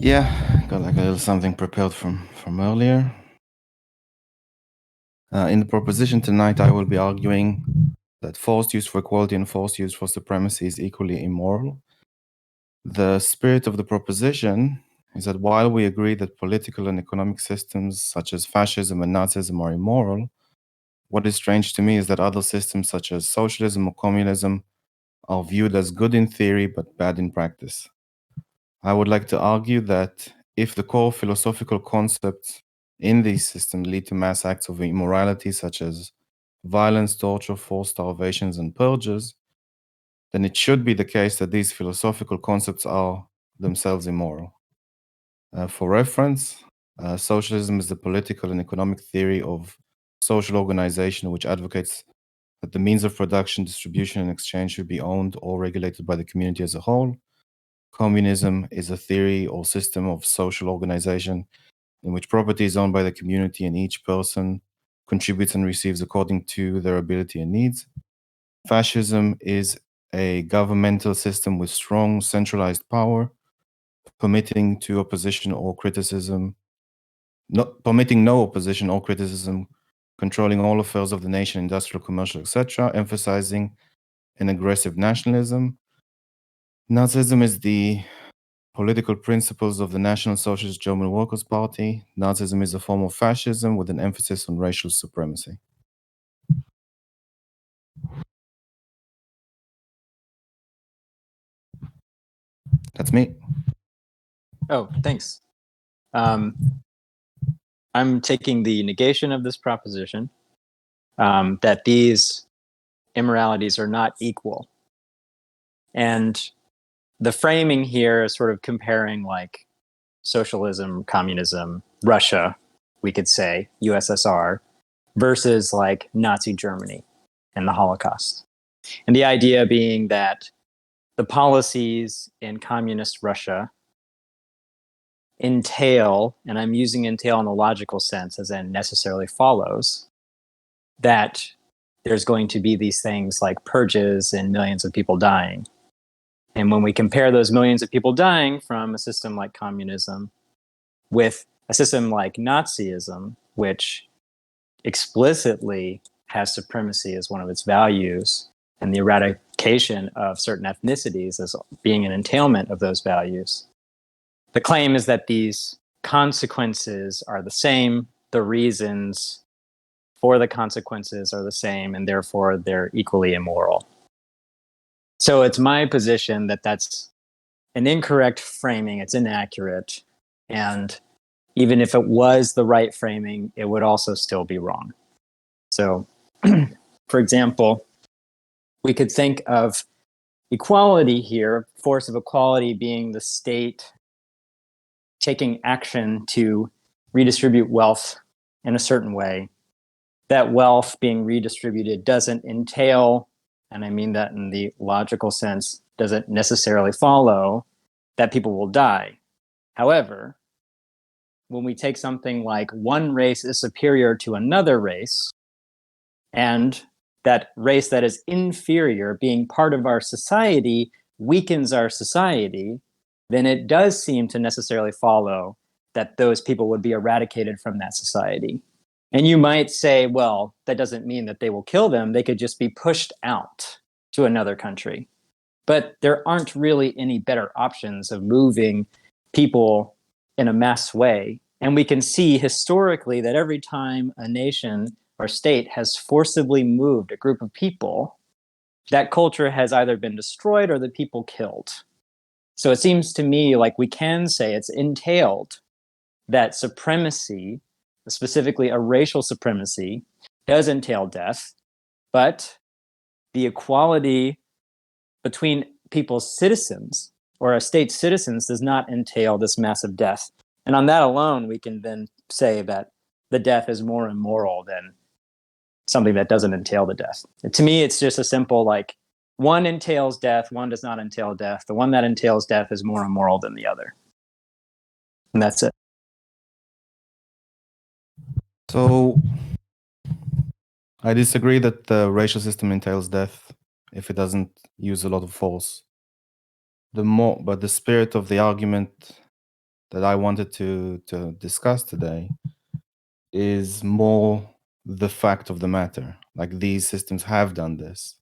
Yeah, got like a little something prepared from earlier. In the proposition tonight, I will be arguing that forced use for equality and forced use for supremacy is equally immoral. The spirit of the proposition is that while we agree that political and economic systems such as fascism and Nazism are immoral, what is strange to me is that other systems such as socialism or communism are viewed as good in theory but bad in practice. I would like to argue that if the core philosophical concepts in these systems lead to mass acts of immorality such as violence, torture, forced starvations, and purges, then it should be the case that these philosophical concepts are themselves immoral. For reference, socialism is the political and economic theory of social organization which advocates that the means of production, distribution, and exchange should be owned or regulated by the community as a whole. Communism is a theory or system of social organization in which property is owned by the community and each person contributes and receives according to their ability and needs. Fascism is a governmental system with strong centralized power, permitting no opposition or criticism, controlling all affairs of the nation, industrial, commercial, etc., emphasizing an aggressive nationalism. Nazism is the political principles of the National Socialist German Workers' Party. Nazism is a form of fascism with an emphasis on racial supremacy. That's me. Oh, thanks. I'm taking the negation of this proposition, that these immoralities are not equal. And the framing here is sort of comparing like socialism, communism, Russia, we could say, USSR, versus like Nazi Germany and the Holocaust. And the idea being that the policies in communist Russia entail, and I'm using entail in a logical sense as in necessarily follows, that there's going to be these things like purges and millions of people dying. And when we compare those millions of people dying from a system like communism with a system like Nazism, which explicitly has supremacy as one of its values and the eradication of certain ethnicities as being an entailment of those values, the claim is that these consequences are the same, the reasons for the consequences are the same, and therefore they're equally immoral. So it's my position that that's an incorrect framing, it's inaccurate, and even if it was the right framing, it would also still be wrong. So, for example, we could think of equality here, force of equality being the state taking action to redistribute wealth in a certain way. That wealth being redistributed doesn't entail, and I mean that in the logical sense, doesn't necessarily follow that people will die. However, when we take something like one race is superior to another race, and that race that is inferior being part of our society weakens our society, then it does seem to necessarily follow that those people would be eradicated from that society. And you might say, well, that doesn't mean that they will kill them. They could just be pushed out to another country. But there aren't really any better options of moving people in a mass way. And we can see historically that every time a nation or state has forcibly moved a group of people, that culture has either been destroyed or the people killed. So it seems to me like we can say it's entailed that supremacy, specifically a racial supremacy, does entail death, but the equality between people's citizens or a state's citizens does not entail this massive death. And on that alone, we can then say that the death is more immoral than something that doesn't entail the death. To me, it's just a simple like one entails death, one does not entail death. The one that entails death is more immoral than the other. And that's it. So I disagree that the racial system entails death if it doesn't use a lot of force. But the spirit of the argument that I wanted to discuss today is more the fact of the matter. Like, these systems have done this,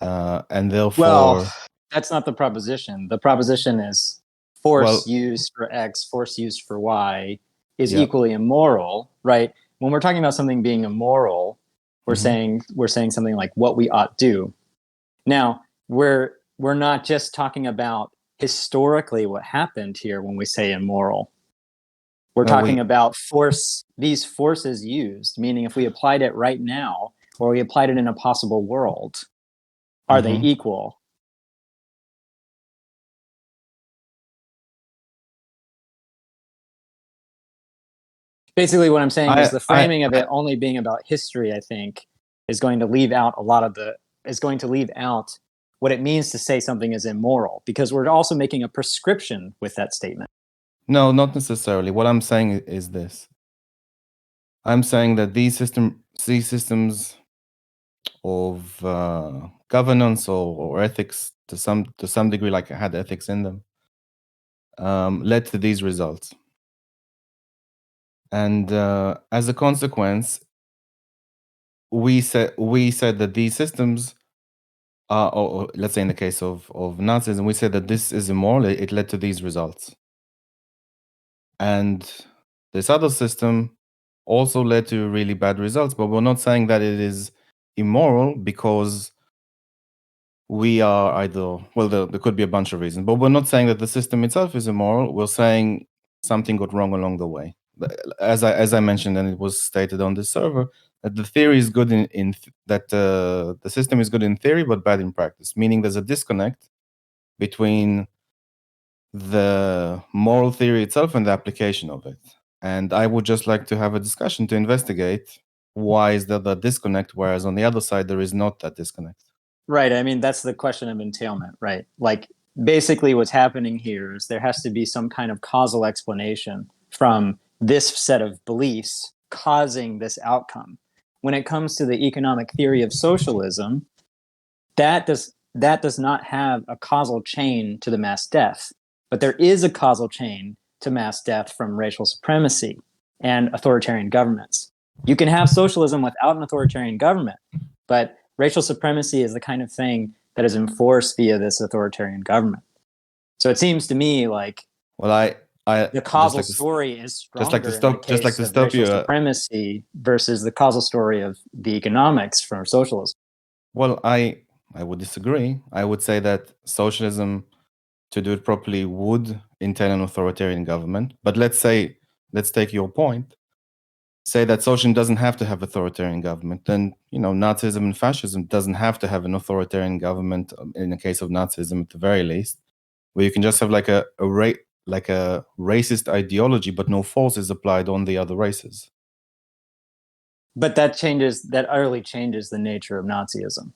and therefore, Well, that's not the proposition. The proposition is force well, used for X, force used for Y is yeah, equally immoral, right? When we're talking about something being immoral, we're mhm. saying something like what we ought do. Now, we're not just talking about historically what happened here when we say immoral. We're No, talking about these forces used, meaning if we applied it right now or we applied it in a possible world, are they mhm. equal? Basically, what I'm saying is the framing of it only being about history, I think, is going to leave out what it means to say something is immoral, because we're also making a prescription with that statement. No, not necessarily. What I'm saying is this. I'm saying that these systems of governance or ethics, to some degree, like had ethics in them, led to these results. And as a consequence, we said that these systems are, or let's say in the case of Nazism, we said that this is immoral. It led to these results. And this other system also led to really bad results, but we're not saying that it is immoral because we are either, well, there could be a bunch of reasons, but we're not saying that the system itself is immoral. We're saying something got wrong along the way. As I mentioned, and it was stated on this server, that the theory is good that the system is good in theory but bad in practice, meaning there's a disconnect between the moral theory itself and the application of it. And I would just like to have a discussion to investigate why is there that disconnect, whereas on the other side there is not that disconnect. Right. I mean, that's the question of entailment, right? Like, basically, what's happening here is there has to be some kind of causal explanation from this set of beliefs causing this outcome. When it comes to the economic theory of socialism, that does not have a causal chain to the mass death, but there is a causal chain to mass death from racial supremacy and authoritarian governments. You can have socialism without an authoritarian government, but racial supremacy is the kind of thing that is enforced via this authoritarian government. So it seems to me like Well, I the just causal like to story is just like to stronger in the stop just like case to of stop racial you. supremacy versus the causal story of the economics from socialism. Well, I would disagree. I would say that socialism, to do it properly, would entail an authoritarian government. But let's take your point. Say that socialism doesn't have to have authoritarian government. Then Nazism and fascism doesn't have to have an authoritarian government. In the case of Nazism, at the very least, where you can just have like a racist ideology, but no force is applied on the other races. But that utterly changes the nature of Nazism.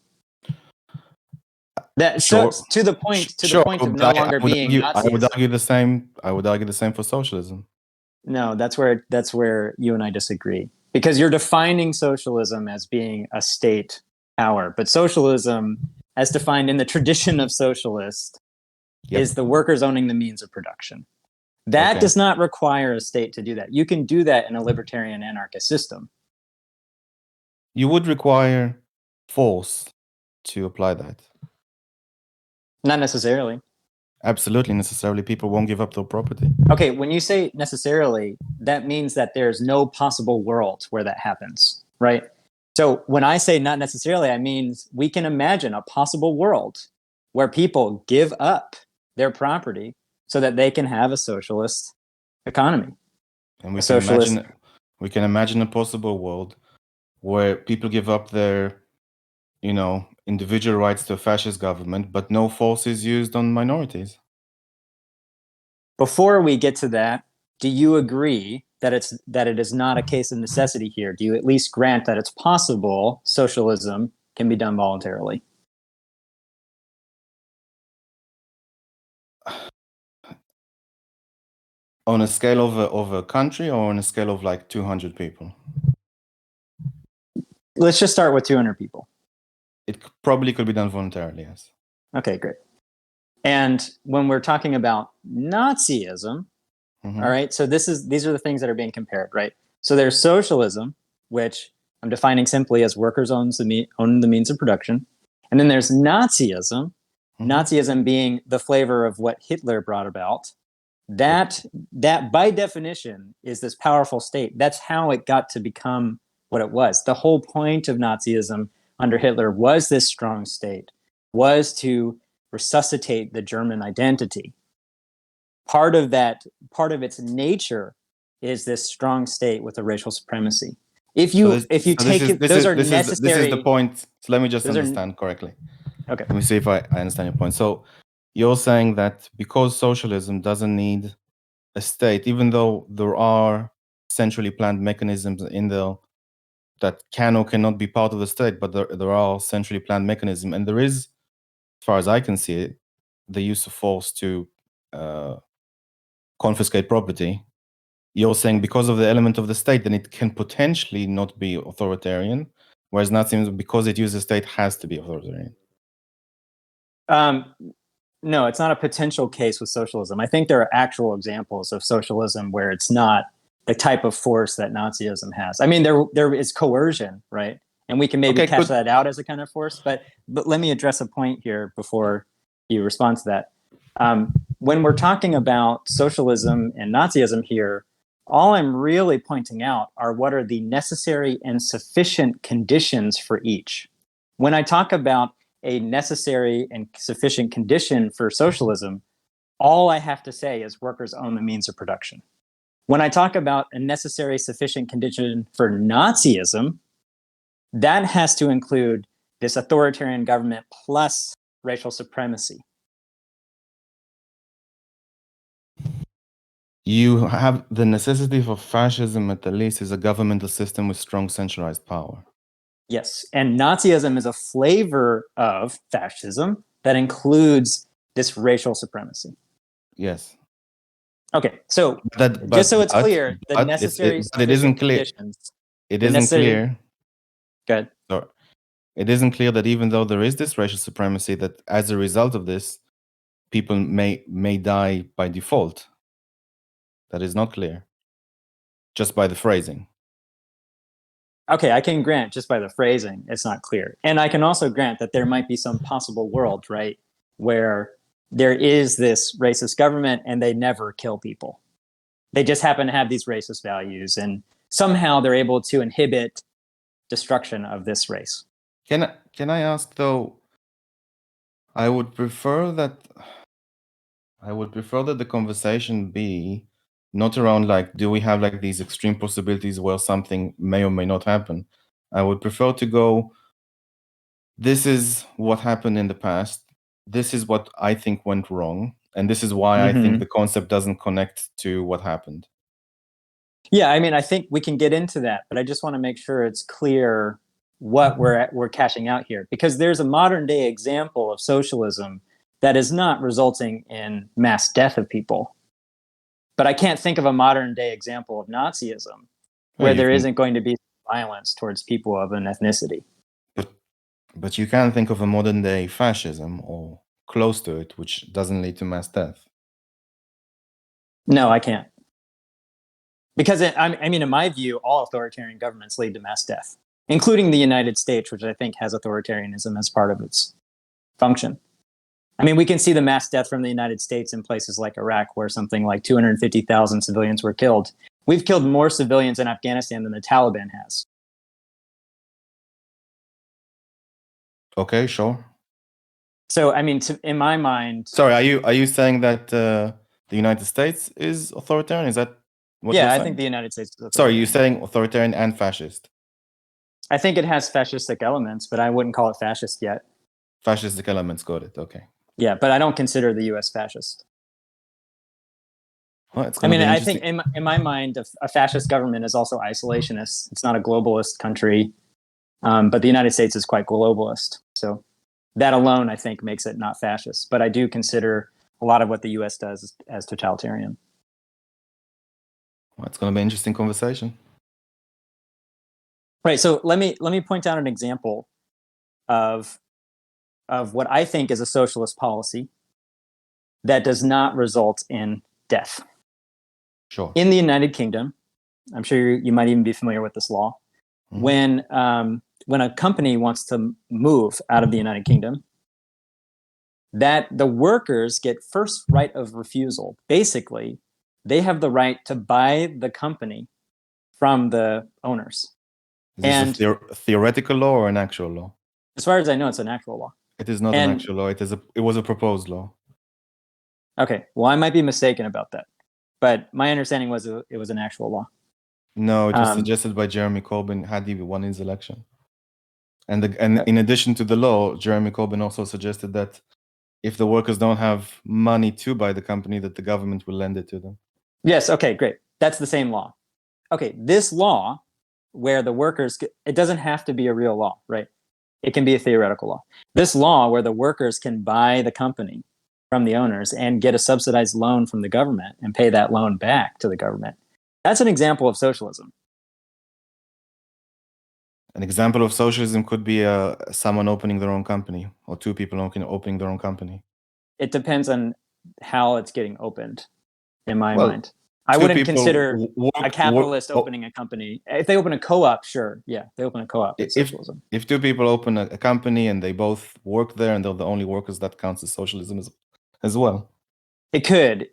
That so Sure, to the point sure. of But no longer being I would Nazism. argue the same. I would argue the same for socialism. No, that's where you and I disagree, because you're defining socialism as being a state power, but socialism, as defined in the tradition of socialist, Yep. is the workers owning the means of production. That Okay. does not require a state to do that. You can do that in a libertarian anarchist system. You would require force to apply that. Not necessarily. Absolutely, necessarily. People won't give up their property. Okay, when you say necessarily, that means that there's no possible world where that happens, right? So when I say not necessarily, I mean we can imagine a possible world where people give up their property so that they can have a socialist economy. And A socialist, we can imagine a possible world where people give up their, individual rights to a fascist government, but no force is used on minorities. before we get to that, do you agree that it is not a case of necessity here? Do you at least grant that it's possible socialism can be done voluntarily? On a scale of a country, or on a scale of like 200 people? Let's just start with 200 people. It probably could be done voluntarily, yes. Okay, great. And when we're talking about Nazism, Mhm. All right. So these are the things that are being compared, right? So there's socialism, which I'm defining simply as workers own the means of production. And then there's Nazism, Mhm. Nazism being the flavor of what Hitler brought about. That by definition is this powerful state. That's how it got to become what it was. The whole point of Nazism under Hitler was this strong state, was to resuscitate the German identity. Part of its nature is this strong state with a racial supremacy. If you take it, those are This is the necessary. point. So let me just Those are understand correctly. okay. Let me see if I understand your point. So you're saying that because socialism doesn't need a state, even though there are centrally planned mechanisms in there that can or cannot be part of the state, but there are centrally planned mechanisms, and there is, as far as I can see it, the use of force to confiscate property. You're saying because of the element of the state, then it can potentially not be authoritarian, whereas Nazism, because it uses state, has to be authoritarian. Um, no, it's not a potential case with socialism. I think there are actual examples of socialism where it's not the type of force that Nazism has. I mean, there is coercion, right? And we can maybe Okay, catch good. that out as a kind of force. But let me address a point here before you respond to that. When we're talking about socialism and Nazism here, all I'm really pointing out are what are the necessary and sufficient conditions for each. When I talk about a necessary and sufficient condition for socialism, all I have to say is workers own the means of production. When I talk about a necessary, sufficient condition for Nazism, that has to include this authoritarian government plus racial supremacy. You have the necessity for fascism at the least is a governmental system with strong centralized power. Yes. And Nazism is a flavor of fascism that includes this racial supremacy. Yes. Okay. So That, just so it's clear, the necessary, but it isn't sufficient clear. conditions, It the isn't necessary, clear. good. Sorry. It isn't clear that even though there is this racial supremacy, that as a result of this, people may die by default. That is not clear, just by the phrasing. Okay, I can grant just by the phrasing, it's not clear. And I can also grant that there might be some possible world, right, where there is this racist government and they never kill people. They just happen to have these racist values and somehow they're able to inhibit destruction of this race. Can I ask though? I would prefer that the conversation be not around like, do we have like these extreme possibilities where something may or may not happen. I would prefer to go, this is what happened in the past. This is what I think went wrong. And this is why I think the concept doesn't connect to what happened. Yeah, I mean, I think we can get into that, but I just want to make sure it's clear what we're cashing out here, because there's a modern day example of socialism that is not resulting in mass death of people. But I can't think of a modern day example of Nazism where You there can, isn't going to be violence towards people of an ethnicity. but you can think of a modern day fascism or close to it, which doesn't lead to mass death. No, I can't. Because I mean, in my view, all authoritarian governments lead to mass death, including the United States, which I think has authoritarianism as part of its function. I mean, we can see the mass death from the United States in places like Iraq, where something like 250,000 civilians were killed. We've killed more civilians in Afghanistan than the Taliban has. Okay, sure. So, I mean, in my mind, Sorry, are you saying that the United States is authoritarian? Is that what you're yeah, I saying? think the United States is Sorry, you're authoritarian. saying authoritarian and fascist. I think it has fascistic elements, but I wouldn't call it fascist yet. Fascistic elements, got it. Okay. Yeah, but I don't consider the U.S. fascist. Well, it's I going to mean, be I interesting. think in my mind, a fascist government is also isolationist. It's not a globalist country, but the United States is quite globalist. So that alone, I think, makes it not fascist. But I do consider a lot of what the U.S. does as totalitarian. Well, it's going to be an interesting conversation. Right. So let me point out an example of what I think is a socialist policy that does not result in death. Sure. In the United Kingdom, I'm sure you might even be familiar with this law. Mhm. When a company wants to move out of the United Kingdom, that the workers get first right of refusal. Basically, they have the right to buy the company from the owners. Is this And a theoretical law or an actual law? as far as I know, it's an actual law. It is not an And actual law. It was a proposed law. okay, well, I might be mistaken about that, but my understanding was it was an actual law. No, it was suggested by Jeremy Corbyn had he won his election. And Uh, in addition to the law, Jeremy Corbyn also suggested that if the workers don't have money to buy the company, that the government will lend it to them. Yes, okay, great. That's the same law. Okay, this law where the workers, it doesn't have to be a real law, right? It can be a theoretical law. This law where the workers can buy the company from the owners and get a subsidized loan from the government and pay that loan back to the government. That's an example of socialism. An example of socialism could be someone opening their own company or two people opening their own company. It depends on how it's getting opened, in my Well, mind. I two wouldn't people consider a capitalist opening a company. If they open a co-op, sure. Yeah, they open a co-op, it's socialism. If two people open a company and they both work there and they're the only workers, that counts as socialism as well. It could.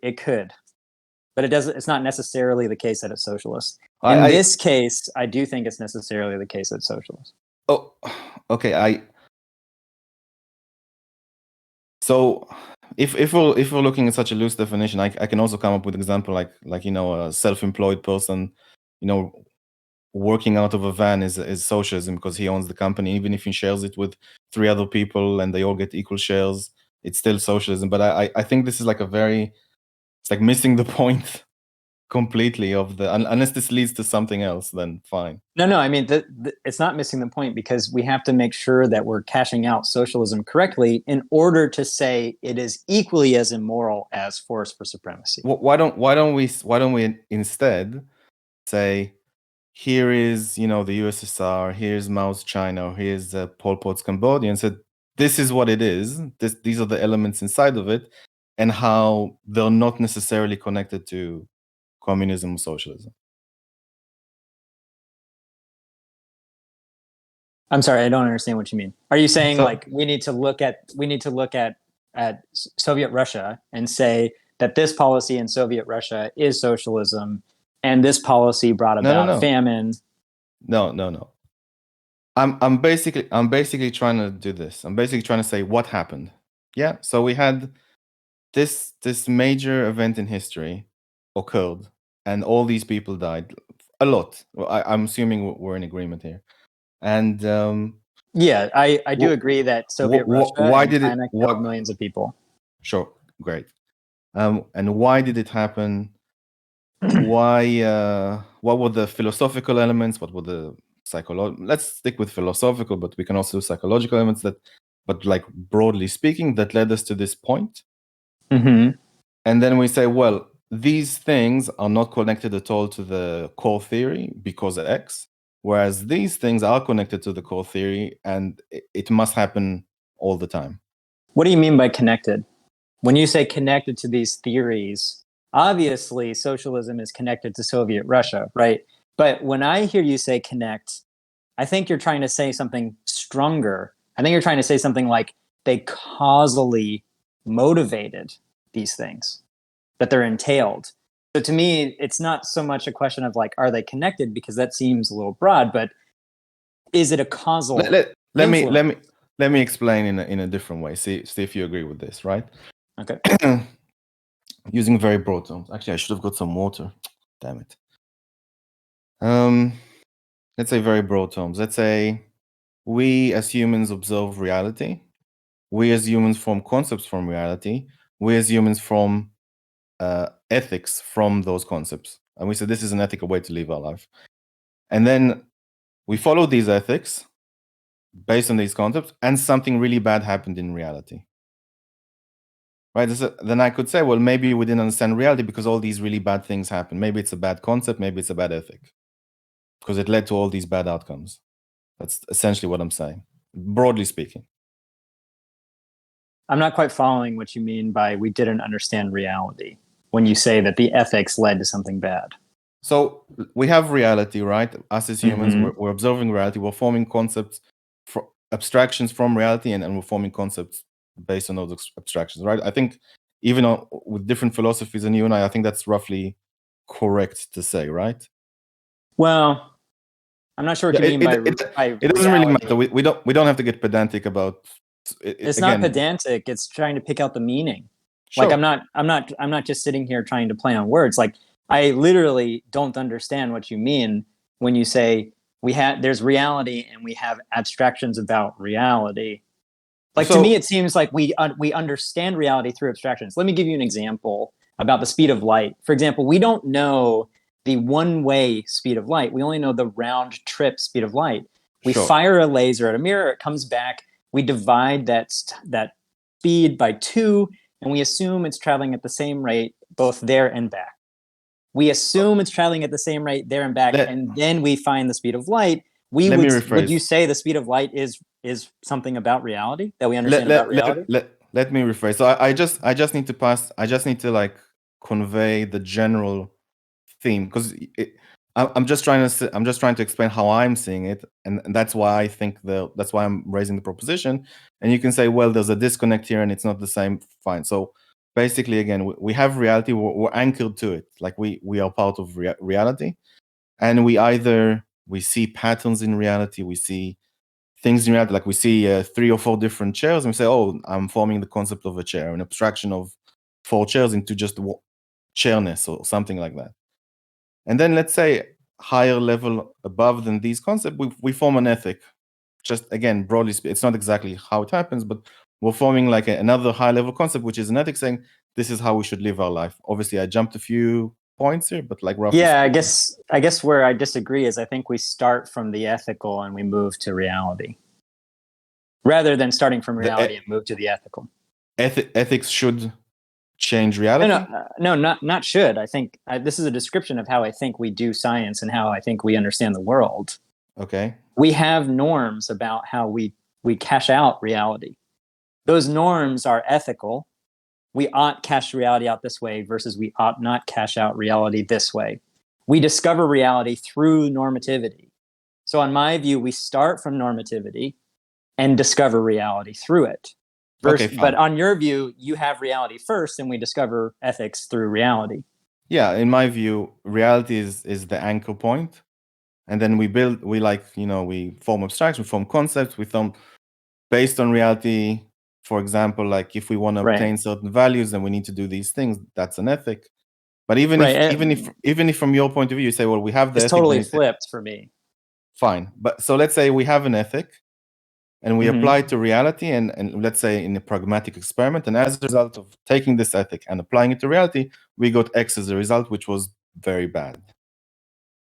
But it doesn't. It's not necessarily the case that it's socialist. In this case, I do think it's necessarily the case that it's socialist. Oh, okay. So if we're looking at such a loose definition, I can also come up with example like a self-employed person, working out of a van is socialism because he owns the company. Even if he shares it with 3 other people and they all get equal shares, it's still socialism. But I think this is like it's like missing the point completely of unless this leads to something else, then fine. No. I mean, it's not missing the point because we have to make sure that we're cashing out socialism correctly in order to say it is equally as immoral as force for supremacy. Why don't we instead say, here is the USSR, here's Mao's China, here's Pol Pot's Cambodia, and said this is what it is. These are the elements inside of it, and how they're not necessarily connected to communism or socialism. I'm sorry, I don't understand what you mean. Are you saying like we need to look at Soviet Russia and say that this policy in Soviet Russia is socialism, and this policy brought about famine? No. I'm basically trying to do this. I'm basically trying to say what happened. Yeah. So we had this major event in history occurred, and all these people died. A lot. Well, I'm assuming we're in agreement here. And yeah, I do agree that Soviet Russia and China killed millions of people. Sure, great. And why did it happen? Why? What were the philosophical elements? What were the psychological? Let's stick with philosophical, but we can also do psychological elements but like broadly speaking, that led us to this point. Mm-hmm. And then we say, well, these things are not connected at all to the core theory because of X, whereas these things are connected to the core theory, and it must happen all the time. What do you mean by connected? When you say connected to these theories, obviously socialism is connected to Soviet Russia, right? But when I hear you say connect, I think you're trying to say something stronger. I think you're trying to say something like they causally motivated these things, that they're entailed. So to me, it's not so much a question of like, are they connected? Because that seems a little broad, but is it a causal? Let me explain in a different way. See if you agree with this, right? Okay. Using very broad terms. Actually, I should have got some water. Damn it. Let's say very broad terms. Let's say we as humans observe reality. We as humans form concepts from reality. We as humans form ethics from those concepts. And we say this is an ethical way to live our life. And then we follow these ethics based on these concepts, and something really bad happened in reality. Right? Then I could say, well, maybe we didn't understand reality because all these really bad things happen. Maybe it's a bad concept, maybe it's a bad ethic, because it led to all these bad outcomes. That's essentially what I'm saying, broadly speaking. I'm not quite following what you mean by we didn't understand reality. when you say that the ethics led to something bad? So we have reality, right? Us as humans, Mhm. we're observing reality. We're forming concepts, abstractions from reality, and we're forming concepts based on those abstractions, right? I think even with different philosophies than you and I think that's roughly correct to say, right? Well, I'm not sure what you mean by it doesn't really reality. matter. We don't have to get pedantic about It's again. not pedantic. It's trying to pick out the meaning. Sure. Like I'm not just sitting here trying to play on words. Like I literally don't understand what you mean when you say there's reality and we have abstractions about reality. Like to me, it seems like we understand reality through abstractions. Let me give you an example about the speed of light. For example, we don't know the one-way speed of light. We only know the round trip speed of light. We fire a laser at a mirror, it comes back. We divide that speed by 2, and we assume it's traveling at the same rate both there and back. We assume it's traveling at the same rate there and back, and then we find the speed of light. Would you say the speed of light is something about reality that we understand about reality? Let me rephrase. So I just need to like convey the general theme, because I'm just trying to explain how I'm seeing it, and that's why I think that's why I'm raising the proposition. And you can say, well, there's a disconnect here and it's not the same. Fine. So basically, again, we have reality. We're anchored to it. Like we are part of reality, and we see patterns in reality. We see things in reality, like we see 3 or 4 different chairs, and we say, oh, I'm forming the concept of a chair, an abstraction of 4 chairs into just chairness or something like that. And then let's say higher level above than these concepts, we form an ethic. Just again, broadly speaking, it's not exactly how it happens, but we're forming like another high level concept, which is an ethic, saying this is how we should live our life. Obviously, I jumped a few points here, but like roughly. Yeah, I guess where I disagree is I think we start from the ethical and we move to reality, rather than starting from reality and move to the ethical. Ethics should change reality? No, not should. I think this is a description of how I think we do science and how I think we understand the world. Okay. We have norms about how we cash out reality. Those norms are ethical. We ought cash reality out this way versus we ought not cash out reality this way. We discover reality through normativity. So in my view, we start from normativity and discover reality through it. But on your view, you have reality first and we discover ethics through reality. Yeah, in my view, reality is the anchor point. And then we form abstractions, we form concepts, we form based on reality. For example, like if we want to obtain certain values, then we need to do these things. That's an ethic. But even if from your point of view, you say, well, we have the ethic. It's totally flipped for me. Fine. But so let's say we have an ethic and we apply it to reality, and let's say in a pragmatic experiment, and as a result of taking this ethic and applying it to reality, we got X as a result, which was very bad.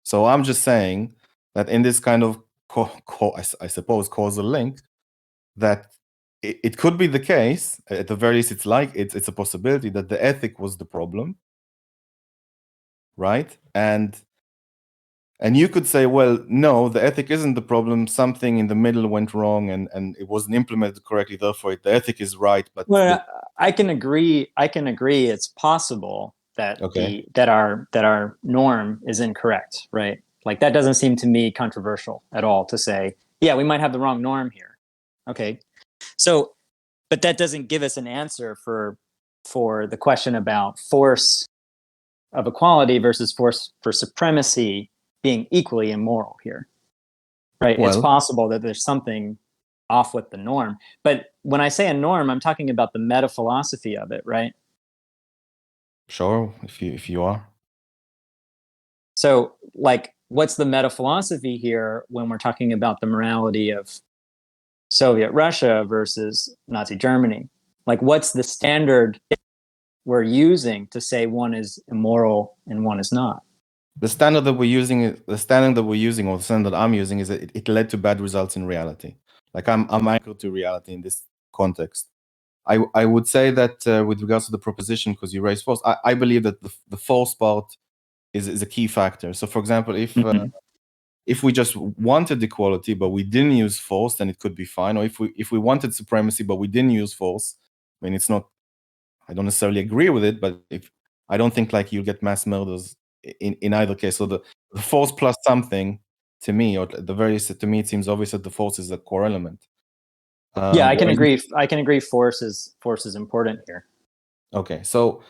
So I'm just saying that in this kind of, I suppose, causal link, that it could be the case, at the very least, it's a possibility that the ethic was the problem, right? And you could say, well, no, the ethic isn't the problem. Something in the middle went wrong, and it wasn't implemented correctly. Therefore, the ethic is right. But I can agree. It's possible that that our norm is incorrect, right? Like that doesn't seem to me controversial at all to say, yeah, we might have the wrong norm here. Okay, so, but that doesn't give us an answer for the question about force of equality versus force for supremacy being equally immoral here, right? It's possible that there's something off with the norm, but when I say a norm, I'm talking about the meta philosophy of it, right? Sure, if you are. So, like, what's the meta philosophy here when we're talking about the morality of Soviet Russia versus Nazi Germany? Like, what's the standard we're using to say one is immoral and one is not? The standard that we're using, or the standard I'm using, is that it led to bad results in reality. Like I'm anchored to reality in this context. I would say that with regards to the proposition, because you raised force, I believe that the force part is a key factor. So, for example, if we just wanted equality but we didn't use force, then it could be fine. Or if we wanted supremacy but we didn't use force, I mean, it's not. I don't necessarily agree with it, but I don't think like you'll get mass murders in either case. So the force plus something, to me, or at the very least, to me, it seems obvious that the force is a core element. Yeah, I can agree. I can agree. Force is important here. Okay, so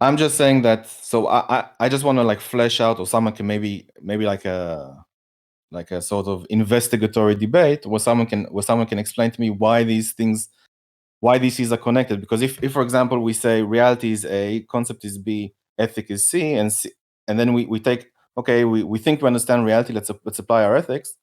I'm just saying that. So I just want to like flesh out, or someone can maybe like a sort of investigatory debate where someone can explain to me why these things are connected. Because if for example we say reality is A, concept is B, ethic is C, and then we take, okay, we think we understand reality, let's apply our ethics.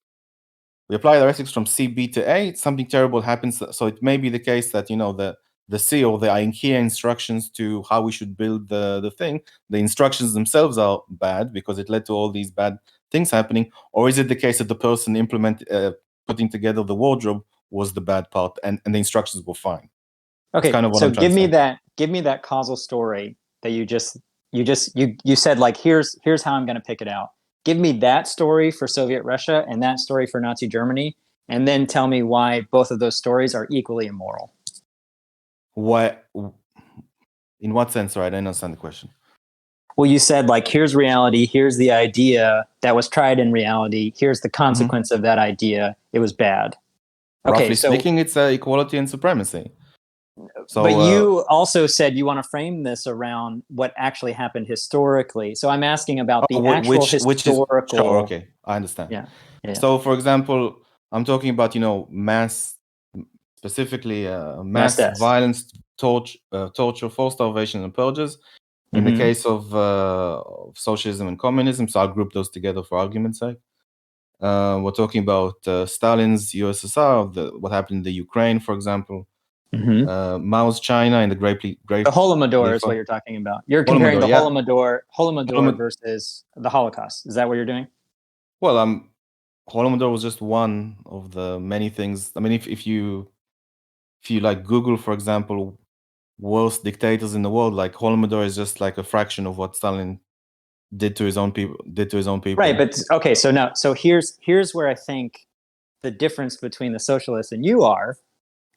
We apply our ethics from C, B to A, something terrible happens. So it may be the case that, you know, the C, or the IKEA instructions to how we should build the thing, the instructions themselves are bad because it led to all these bad things happening. Or is it the case that the person putting together the wardrobe was the bad part, and the instructions were fine? Okay, kind of what so I'm trying give to me say. that causal story that you said, like, here's how I'm going to pick it out. Give me that story for Soviet Russia and that story for Nazi Germany, and then tell me why both of those stories are equally immoral. What? In what sense? Sorry, I didn't understand the question. Well, you said, like, here's reality, here's the idea that was tried in reality, here's the consequence of that idea. It was bad. Okay, Roughly speaking, it's equality and supremacy. So, but you also said you want to frame this around what actually happened historically. So I'm asking about the actual historical. Which is sure, okay, I understand. Yeah. So, for example, I'm talking about, you know, specifically mass deaths. violence, torture, forced starvation, and purges. In the case of socialism and communism, so I'll group those together for argument's sake. We're talking about Stalin's USSR, what happened in the Ukraine, for example. Mao's China and the Great The Holodomor is what you're talking about. You're comparing the Holodomor versus the Holocaust. Is that what you're doing? Well, Holodomor was just one of the many things. I mean, if you like Google, for example, worst dictators in the world, like Holodomor is just like a fraction of what Stalin did to his own people. Right, but okay, so here's where I think the difference between the socialists and you are.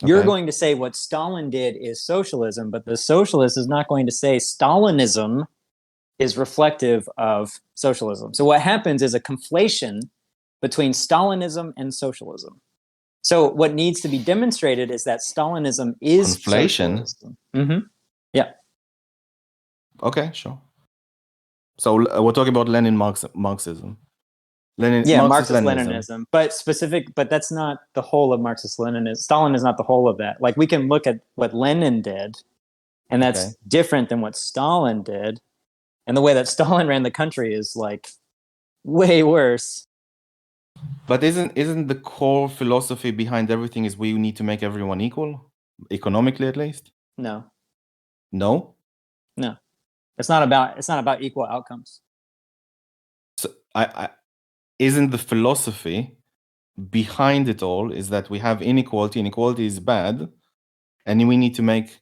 You're going to say what Stalin did is socialism, but the socialist is not going to say Stalinism is reflective of socialism. So what happens is a conflation between Stalinism and socialism. So what needs to be demonstrated is that Stalinism is conflation. Socialism. Yeah. Okay, sure. So we're talking about Marxism. Marxist-Leninism, but that's not the whole of Marxist-Leninism. Stalin is not the whole of that. Like, we can look at what Lenin did, and that's different than what Stalin did. And the way that Stalin ran the country is like way worse. But isn't the core philosophy behind everything is we need to make everyone equal, economically at least? No. It's not about equal outcomes. So isn't the philosophy behind it all is that we have inequality, inequality is bad, and we need to make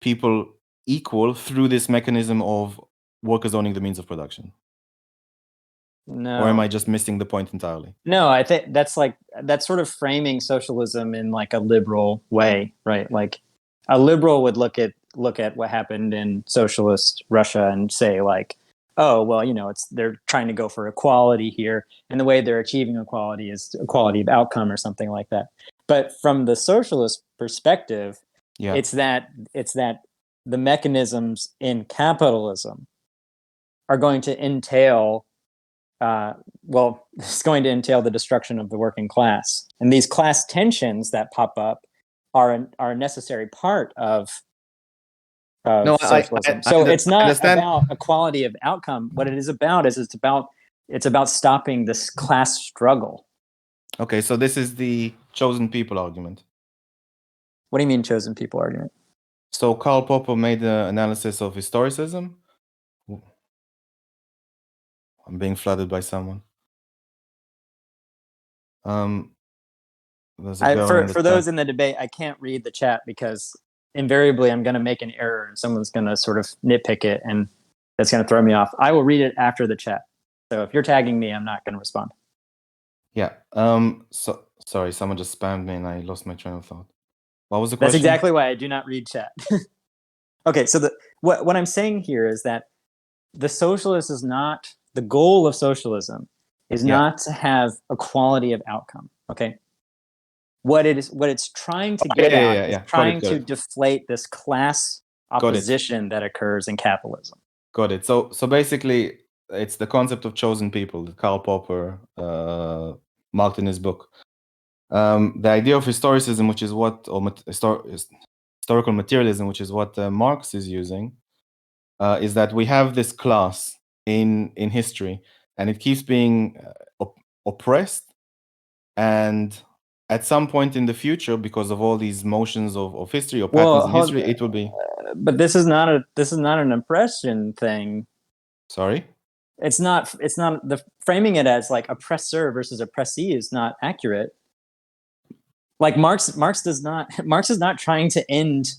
people equal through this mechanism of workers owning the means of production? No. Or am I just missing the point entirely? No, I think that's sort of framing socialism in like a liberal way, right? Like, a liberal would look at what happened in socialist Russia and say, like, oh, well, you know, they're trying to go for equality here, and the way they're achieving equality is equality of outcome or something like that. But from the socialist perspective, it's that the mechanisms in capitalism are going to entail it's going to entail the destruction of the working class, and these class tensions that pop up are a necessary part of socialism. So it's not about equality of outcome. What it is about is it's about stopping this class struggle. Okay, so this is the chosen people argument. What do you mean chosen people argument? So Karl Popper made the analysis of historicism. I'm being flooded by someone. There's a girl for those in the debate, I can't read the chat because invariably I'm going to make an error and someone's going to sort of nitpick it, and that's going to throw me off. I will read it after the chat. So if you're tagging me, I'm not going to respond. Yeah. So sorry, someone just spammed me and I lost my train of thought. What was the question? That's exactly why I do not read chat. Okay, so what I'm saying here is that the socialist is not the goal of socialism is not to have equality of outcome. Okay, what it's trying to get at is trying to deflate this class opposition that occurs in capitalism. Got it. So basically, it's the concept of chosen people that Karl Popper marked in his book. The idea of historicism, which is what, or historical materialism, which is what Marx is using, is that we have this class in history, and it keeps being oppressed, and at some point in the future, because of all these motions of history or patterns in history, it will be. But this is not an oppression thing. Sorry? It's not the framing it as like oppressor versus oppressee is not accurate. Like Marx is not trying to end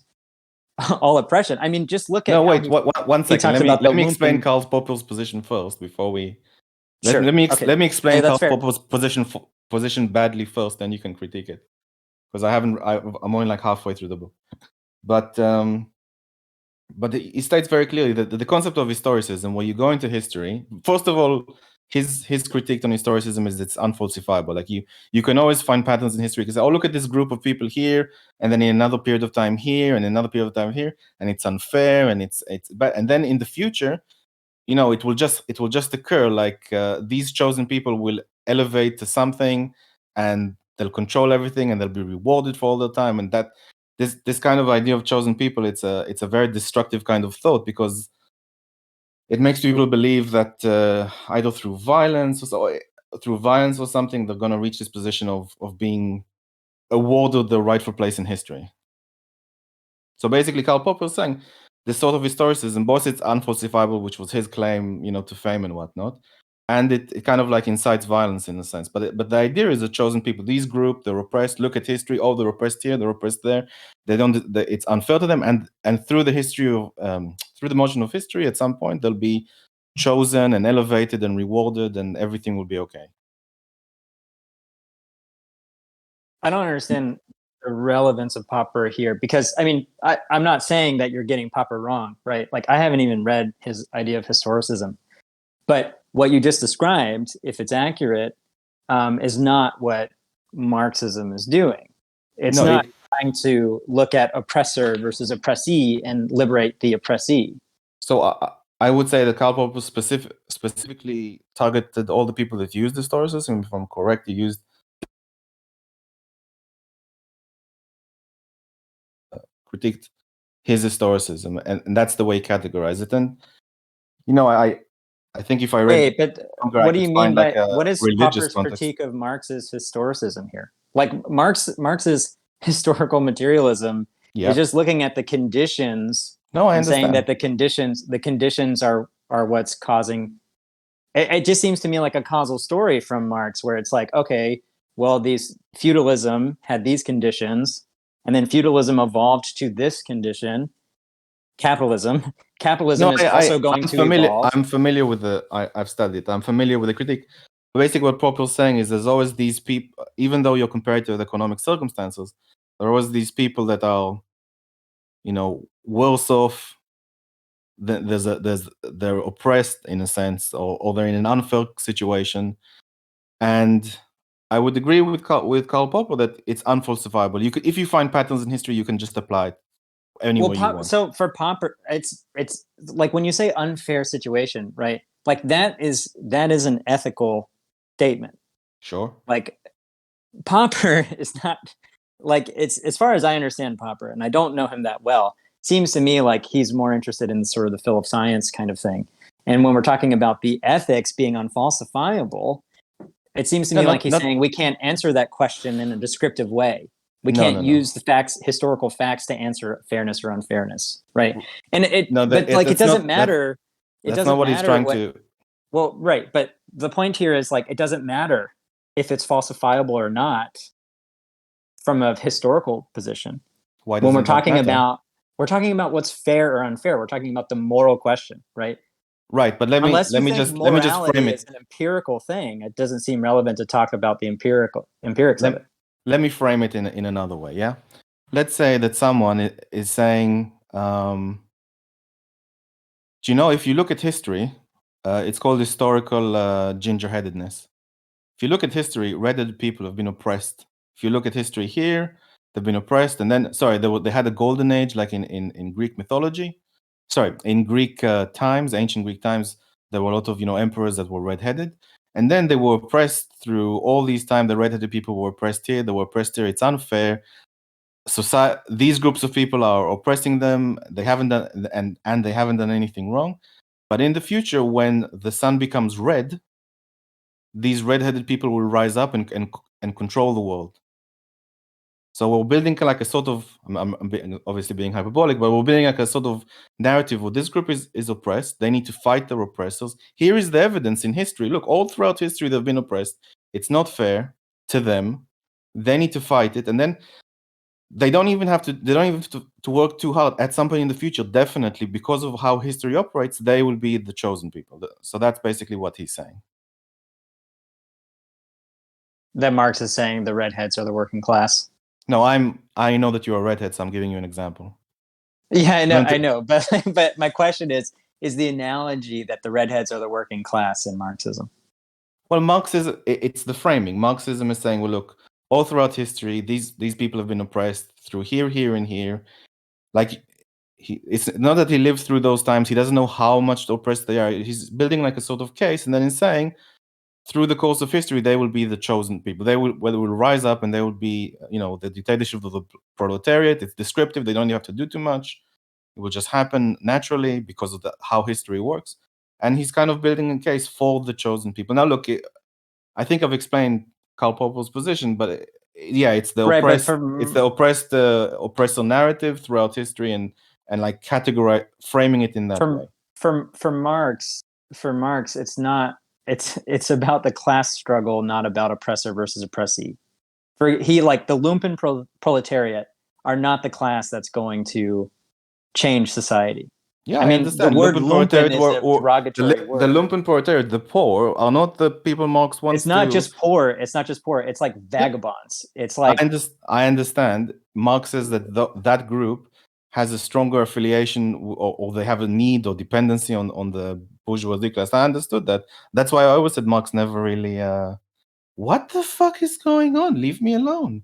all oppression. I mean, just look at. No, wait. One second. Let me explain Karl Popper's position first before we. Let me explain Karl Popper's position badly first, then you can critique it, because I'm only like halfway through the book. But he states very clearly that the concept of historicism, where you go into history, first of all, his critique on historicism is it's unfalsifiable. Like you can always find patterns in history, because look at this group of people here, and then in another period of time here, and another period of time here, and it's unfair, and it's bad. And then in the future, it will just occur, like these chosen people will elevate to something, and they'll control everything, and they'll be rewarded for all the time. And that this kind of idea of chosen people, it's a very destructive kind of thought, because it makes people believe that either through violence or something, they're going to reach this position of being awarded the rightful place in history. So basically, Karl Popper is saying this sort of historicism, both it's unfalsifiable, which was his claim, to fame and whatnot, and it kind of like incites violence in a sense. But the idea is the chosen people, these group, they're oppressed. Look at history. Oh, they're oppressed here, they're oppressed there. It's unfair to them, and through the history of through the motion of history, at some point they'll be chosen and elevated and rewarded, and everything will be okay. I don't understand the relevance of Popper here, because I mean, I'm not saying that you're getting Popper wrong, right? Like, I haven't even read his idea of historicism, but what you just described, if it's accurate, is not what Marxism is doing. It's not trying to look at oppressor versus oppressee and liberate the oppressee. So I would say that Karl Popper specifically targeted all the people that use the historicism. If I'm correct, he used critiqued his historicism, and that's the way he categorized it. And I think if I read, but what do you mean by what is Popper's critique of Marx's historicism here? Like Marx's historical materialism is just looking at the conditions. No, I understand. Saying that the conditions are what's causing. It just seems to me like a causal story from Marx, where it's like, okay, well, feudalism had these conditions, and then feudalism evolved to this condition. Capitalism is also going to evolve. I'm familiar with I've studied. I'm familiar with the critique. Basically, what Popper is saying is there's always these people, even though you're compared to the economic circumstances, there are always these people that are, worse off. They're oppressed in a sense, or they're in an unfair situation. And I would agree with Karl Popper that it's unfalsifiable. If you find patterns in history, you can just apply it anywhere you want. So for Popper, it's like when you say unfair situation, right? Like that is an ethical statement. Sure. Like Popper is not like, it's, as far as I understand Popper, and I don't know him that well, seems to me like he's more interested in sort of the fill of science kind of thing. And when we're talking about the ethics being unfalsifiable, it seems to me like he's saying we can't answer that question in a descriptive way. We can't use the historical facts to answer fairness or unfairness, right? And it doesn't matter. That's not what he's trying to. Well, right, but the point here is like it doesn't matter if it's falsifiable or not from a historical position. Why doesn't when we're talking about what's fair or unfair, we're talking about the moral question, right? Right, but let me just frame it. It's an empirical thing. It doesn't seem relevant to talk about the empirics of it. Let me frame it in another way. Yeah, let's say that someone is saying Do you know, if you look at history, it's called historical ginger-headedness. If you look at history, red-headed people have been oppressed. If you look at history here, they've been oppressed, and then they had a golden age, like in Greek mythology. Sorry, in Greek times, ancient Greek times, there were a lot of emperors that were red-headed, and then they were oppressed through all these time. The red-headed people were oppressed here. They were oppressed here. It's unfair. These groups of people are oppressing them. They haven't done and they haven't done anything wrong. But in the future, when the sun becomes red, these red-headed people will rise up and control the world. So we're building like a sort of, I'm obviously being hyperbolic, but we're building like a sort of narrative where this group is oppressed. They need to fight their oppressors. Here is the evidence in history. Look, all throughout history, they've been oppressed. It's not fair to them. They need to fight it. And then they don't even have to work too hard. At some point in the future, definitely, because of how history operates, they will be the chosen people. So that's basically what he's saying. That Marx is saying the redheads are the working class. No, I know that you're a redhead, so I'm giving you an example. Yeah, I know. But my question is the analogy that the redheads are the working class in Marxism? Well, Marxism, it's the framing. Marxism is saying, well, look, all throughout history, these people have been oppressed through here, and here. Like, it's not that he lived through those times. He doesn't know how much oppressed they are. He's building like a sort of case, and then he's saying, through the course of history, they will be the chosen people. They will rise up, and they will be, the dictatorship of the proletariat. It's descriptive. They don't even have to do too much. It will just happen naturally because of how history works. And he's kind of building a case for the chosen people. Now, look, I think I've explained Karl Popper's position, but yeah, it's the oppressed, oppressor narrative throughout history, and like framing it in that way. For Marx, it's about the class struggle, not about oppressor versus oppressee. Like the lumpen proletariat are not the class that's going to change society. Yeah, I mean, the word lumpen is a derogatory word. The lumpen proletariat, the poor, are not the people Marx wants to... It's not just poor. It's like vagabonds. It's like... I understand. Marx says that that group has a stronger affiliation, or they have a need or dependency on the bourgeoisie class. I understood that. That's why I always said Marx never really... what the fuck is going on? Leave me alone.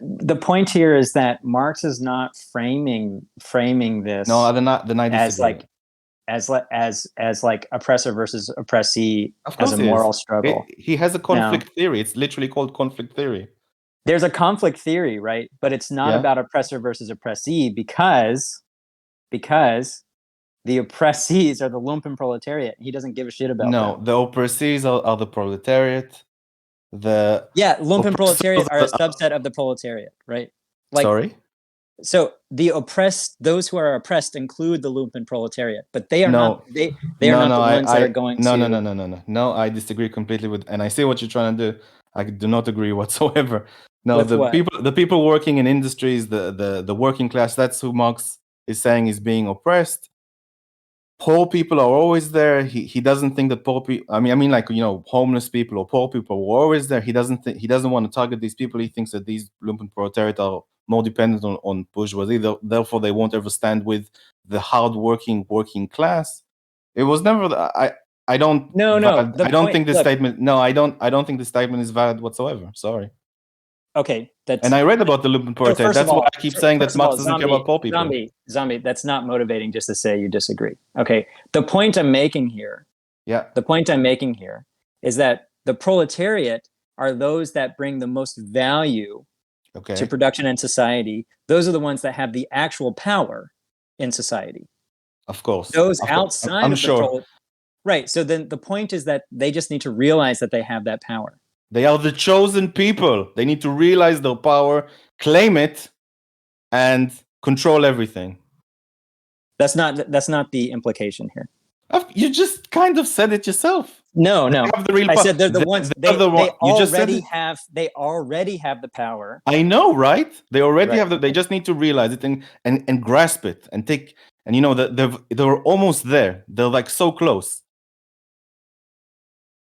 The point here is that Marx is not framing this. No, then I disagree. As like oppressor versus oppressee, of course, as a moral struggle. He has a conflict theory. It's literally called conflict theory. There's a conflict theory, right? But it's not about oppressor versus oppressee, because the oppressees are the lumpen proletariat. He doesn't give a shit about them. The oppressees are the proletariat. Lumpen proletariat are a subset of the proletariat, right? Like, sorry? So the oppressed, those who are oppressed, include the lumpen proletariat, but they are not. They are not the ones that are going to. No, I disagree completely with, and I see what you're trying to do. I do not agree whatsoever. No, with the people working in industries, the working class, that's who Marx is saying is being oppressed. Poor people are always there. He doesn't think that poor people, I mean, like, homeless people or poor people are always there. He doesn't want to target these people. He thinks that these lumpen proletariat are more dependent on bourgeoisie. Therefore, they won't ever stand with the hardworking working class. It was never. I don't. No. I don't think this statement. No, I don't think this statement is valid whatsoever. Sorry. Okay, and I read about the lumpen proletariat. That's why I keep saying that Marx doesn't care about poor people. Zombie, that's not motivating just to say you disagree. Okay, the point I'm making here. Yeah. The point I'm making here is that the proletariat are those that bring the most value to production and society. Those are the ones that have the actual power in society. Of course. Those outside I'm of sure. the proletariat. Right. So then the point is that they just need to realize that they have that power. They are the chosen people. They need to realize their power, claim it, and control everything. That's not the implication here. You just kind of said it yourself. No. I said they're the ones. They already have the power. I know, right? They already have They just need to realize it and grasp it and take. And they're almost there. They're like so close.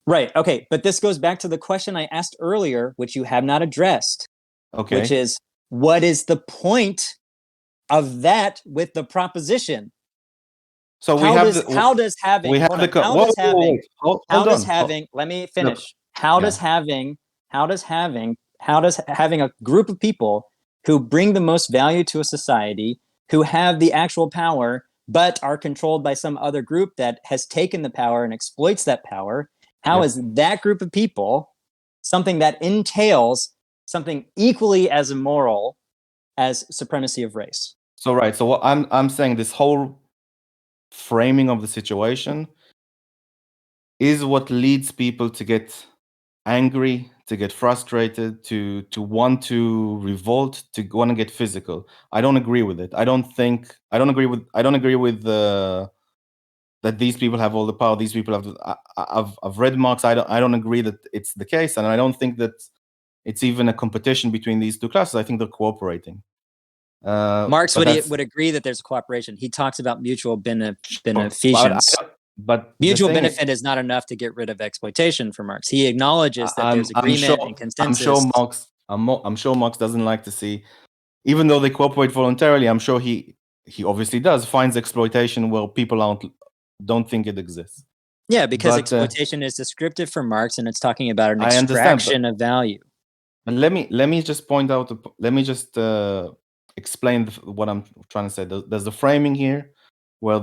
Right. Okay. But this goes back to the question I asked earlier, which you have not addressed. Okay. Which is, what is the point of that with the proposition? So how does having Let me finish. How does having a group of people who bring the most value to a society, who have the actual power, but are controlled by some other group that has taken the power and exploits that power, how is that group of people something that entails something equally as immoral as supremacy of race? So right. So what I'm saying, this whole framing of the situation is what leads people to get angry, to get frustrated, to want to revolt, to want to get physical. I don't agree with it. I don't agree with that these people have all the power. These people have. I've read Marx. I don't agree that it's the case, and I don't think that it's even a competition between these two classes. I think they're cooperating. Marx would agree that there's cooperation. He talks about mutual beneficence. But mutual benefit is not enough to get rid of exploitation for Marx. He acknowledges that there's agreement and consensus. I'm sure Marx doesn't like to see, even though they cooperate voluntarily, I'm sure he obviously does, finds exploitation where people don't think it exists. Yeah, because exploitation is descriptive for Marx, and it's talking about an extraction of value. And let me just point out, explain what I'm trying to say. There's a framing here where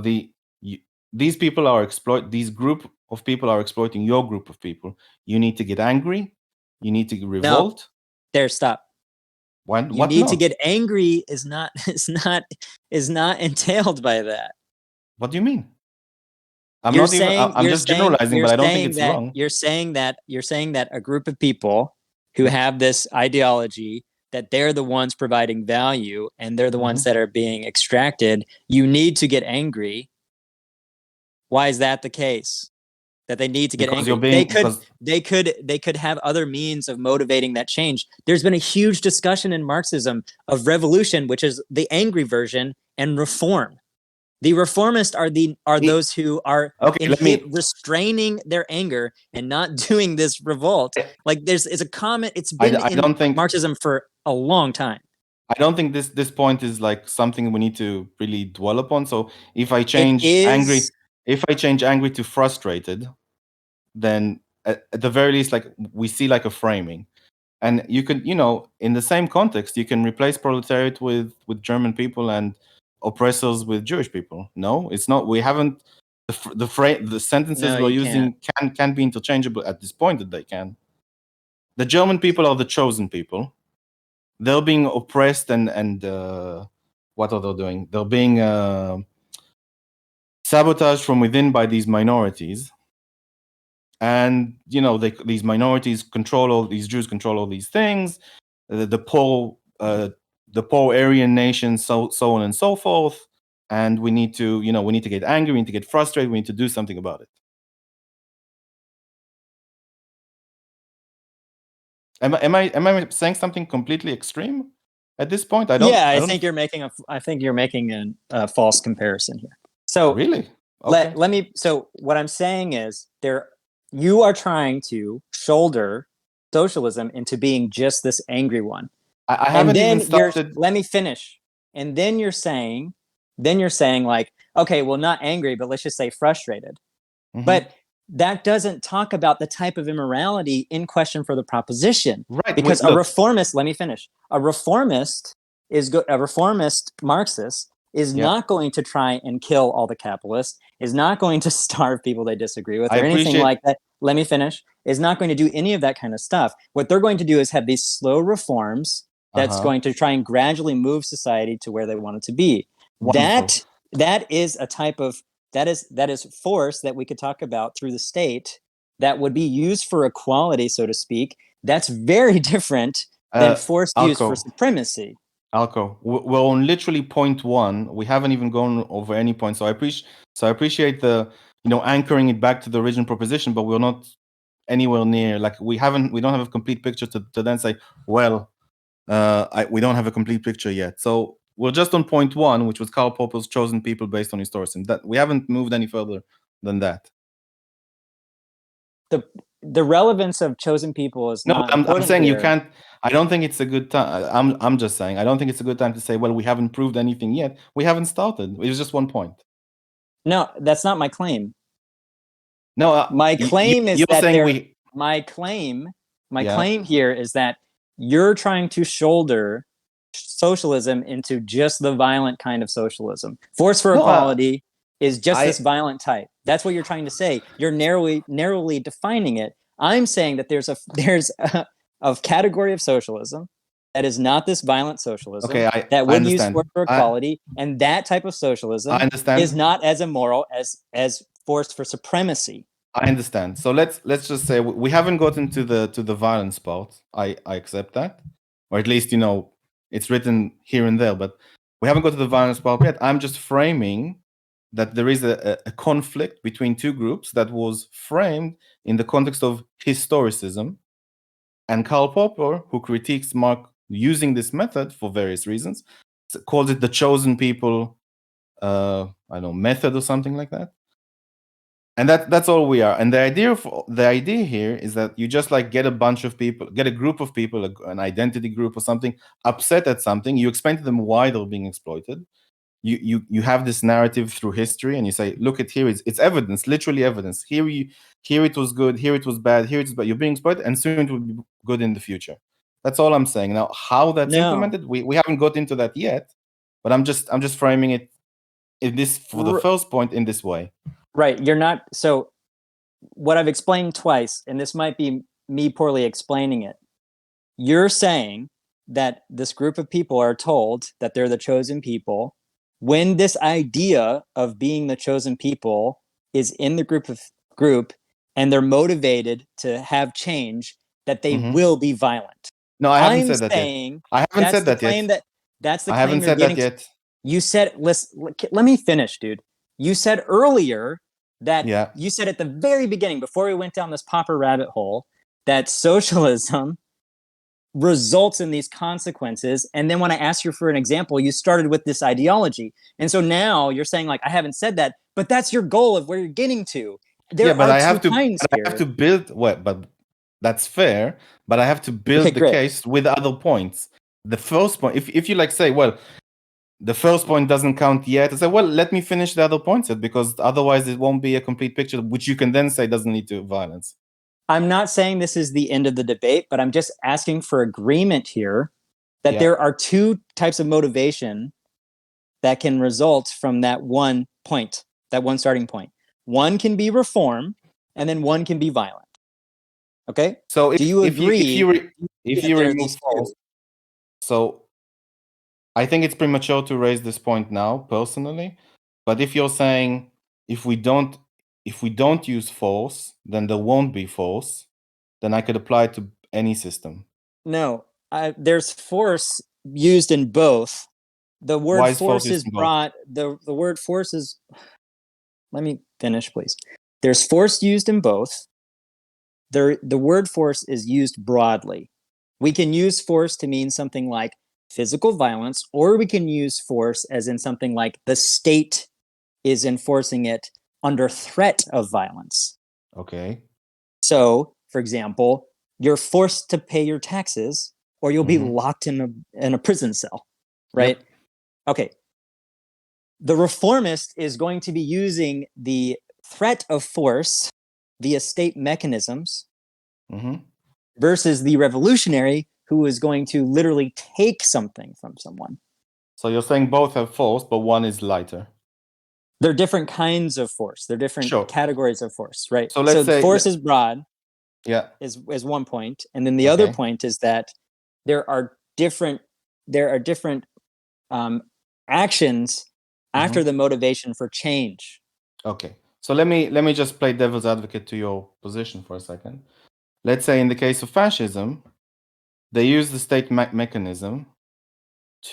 these people are these group of people are exploiting your group of people. You need to get angry. You need to revolt. No. Stop. What to get angry is not entailed by that. What do you mean? I'm just generalizing, but I don't think it's wrong. You're saying that a group of people who have this ideology, that they're the ones providing value and they're the ones that are being extracted, you need to get angry. Why is that the case? That they need to get angry? They could have other means of motivating that change. There's been a huge discussion in Marxism of revolution, which is the angry version, and reform. The reformists are those who are restraining their anger and not doing this revolt. Like it's a comment. It's been in Marxism for a long time. I don't think this point is like something we need to really dwell upon. So if I change angry to frustrated, then at the very least, like we see like a framing. And you can, in the same context, you can replace proletariat with German people and oppressors with Jewish people. No, it's not. We haven't. The sentences we're using can be interchangeable at this point. That they can. The German people are the chosen people. They're being oppressed and what are they doing? They're being sabotaged from within by these minorities. And these minorities these Jews control all these things. The poor Aryan nations, so on and so forth. And we need to get angry, we need to get frustrated, we need to do something about it. Am I saying something completely extreme at this point? I think you're making a false comparison here. So really, okay. let me. So what I'm saying is you are trying to shoulder socialism into being just this angry one. I haven't even started. Let me finish. And then you're saying like, okay, well, not angry, but let's just say frustrated. But that doesn't talk about the type of immorality in question for the proposition. Right. Because a reformist, let me finish. A reformist Marxist is not going to try and kill all the capitalists, is not going to starve people they disagree with, or anything like that. Let me finish. Is not going to do any of that kind of stuff. What they're going to do is have these slow reforms that's going to try and gradually move society to where they want it to be. Wonderful. That is a type of that is force that we could talk about through the state that would be used for equality, so to speak. That's very different than force used for supremacy. Alco, we're on literally point 1. We haven't even gone over any point. So I appreciate the anchoring it back to the original proposition, but we're not anywhere near. Like we don't have a complete picture to then say, well, we don't have a complete picture yet. So we're just on point 1, which was Karl Popper's chosen people based on historicism. That we haven't moved any further than that. The relevance of chosen people is not. I'm saying here. You can't. I don't think it's a good time. I'm just saying I don't think it's a good time to say, well, we haven't proved anything yet. We haven't started. It was just one point. No, that's not my claim. No, My claim is you're that saying my claim Yeah. here is that you're trying to shoulder socialism into just the violent kind of socialism. Force for No, equality is just this I violent type. That's what you're trying to say. You're narrowly defining it. I'm saying that there's a category of socialism that is not this violent socialism okay. I that I would use force understand. for I equality, and that type of I socialism is understand. not as immoral as force for supremacy. I understand. So let's just say we haven't gotten to the violence part. I accept that, or at least it's written here and there, but we haven't got to the violence part yet. I'm just framing that there is a conflict between two groups that was framed in the context of historicism, and Karl Popper, who critiques Marx using this method for various reasons, calls it the chosen people, I don't know, method or something like that. And that's all we are. And the idea here is that you just like get a bunch of people, get a group of people, an identity group or something, upset at something. You explain to them why they're being exploited. You have this narrative through history, and you say, look at here, it's evidence, literally evidence. Here it was good, here it was bad, here it is bad. You're being exploited, and soon it will be good in the future. That's all I'm saying. Now, how that's implemented, we haven't got into that yet, but I'm just framing it for the first point in this way. Right. You're not. So, what I've explained twice, and this might be me poorly explaining it, you're saying that this group of people are told that they're the chosen people when this idea of being the chosen people is in the group and they're motivated to have change, that they will be violent. No, I haven't I'm said that yet. saying I haven't said that claim yet. that's the I claim haven't you're said getting that yet. You said, listen, let me finish, dude. You said earlier that you said at the very beginning, before we went down this Popper rabbit hole, that socialism results in these consequences. And then when I asked you for an example, you started with this ideology. And so now you're saying, like, I haven't said that, but that's your goal of where you're getting to. There but are I have two to. kinds I here. have to build. But that's fair. But I have to build the case with other points. The first point, if you like say, well, the first point doesn't count yet, I say, well, let me finish the other points because otherwise it won't be a complete picture, which you can then say doesn't lead to violence. I'm not saying this is the end of the debate, but I'm just asking for agreement here that there are two types of motivation that can result from that one point, that one starting point. One can be reform, and then one can be violent. Okay. So do you agree? If you remove false, so I think it's premature to raise this point now, personally. But if you're saying if we don't use force, then there won't be force, then I could apply it to any system. No, there's force used in both. The word force is brought. The word force is. Let me finish, please. There's force used in both. The word force is used broadly. We can use force to mean something like physical violence, or we can use force as in something like the state is enforcing it under threat of violence. Okay. So, for example, you're forced to pay your taxes or you'll be locked in a prison cell, right? Yep. Okay. The reformist is going to be using the threat of force via state mechanisms versus the revolutionary who is going to literally take something from someone. So you're saying both have force, but one is lighter. They're different kinds of force. They're different categories of force, right? So let's say force is broad. Yeah. Is one point, and then the other point is that there are different actions after the motivation for change. Okay. So let me just play devil's advocate to your position for a second. Let's say in the case of fascism, they use the state mechanism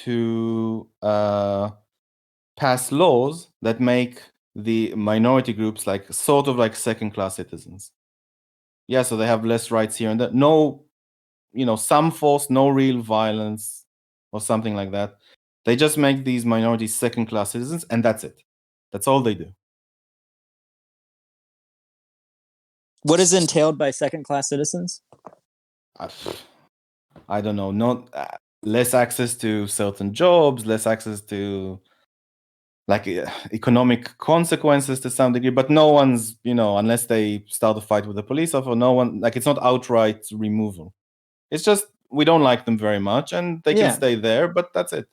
to pass laws that make the minority groups like sort of like second-class citizens. Yeah, so they have less rights here and there. No, some force, no real violence or something like that. They just make these minorities second-class citizens, and that's it. That's all they do. What is entailed by second-class citizens? I don't know. Not less access to certain jobs, less access to like economic consequences to some degree, but no one's, unless they start a fight with the police officer, no one, like, it's not outright removal. It's just we don't like them very much, and they can stay there, but that's it.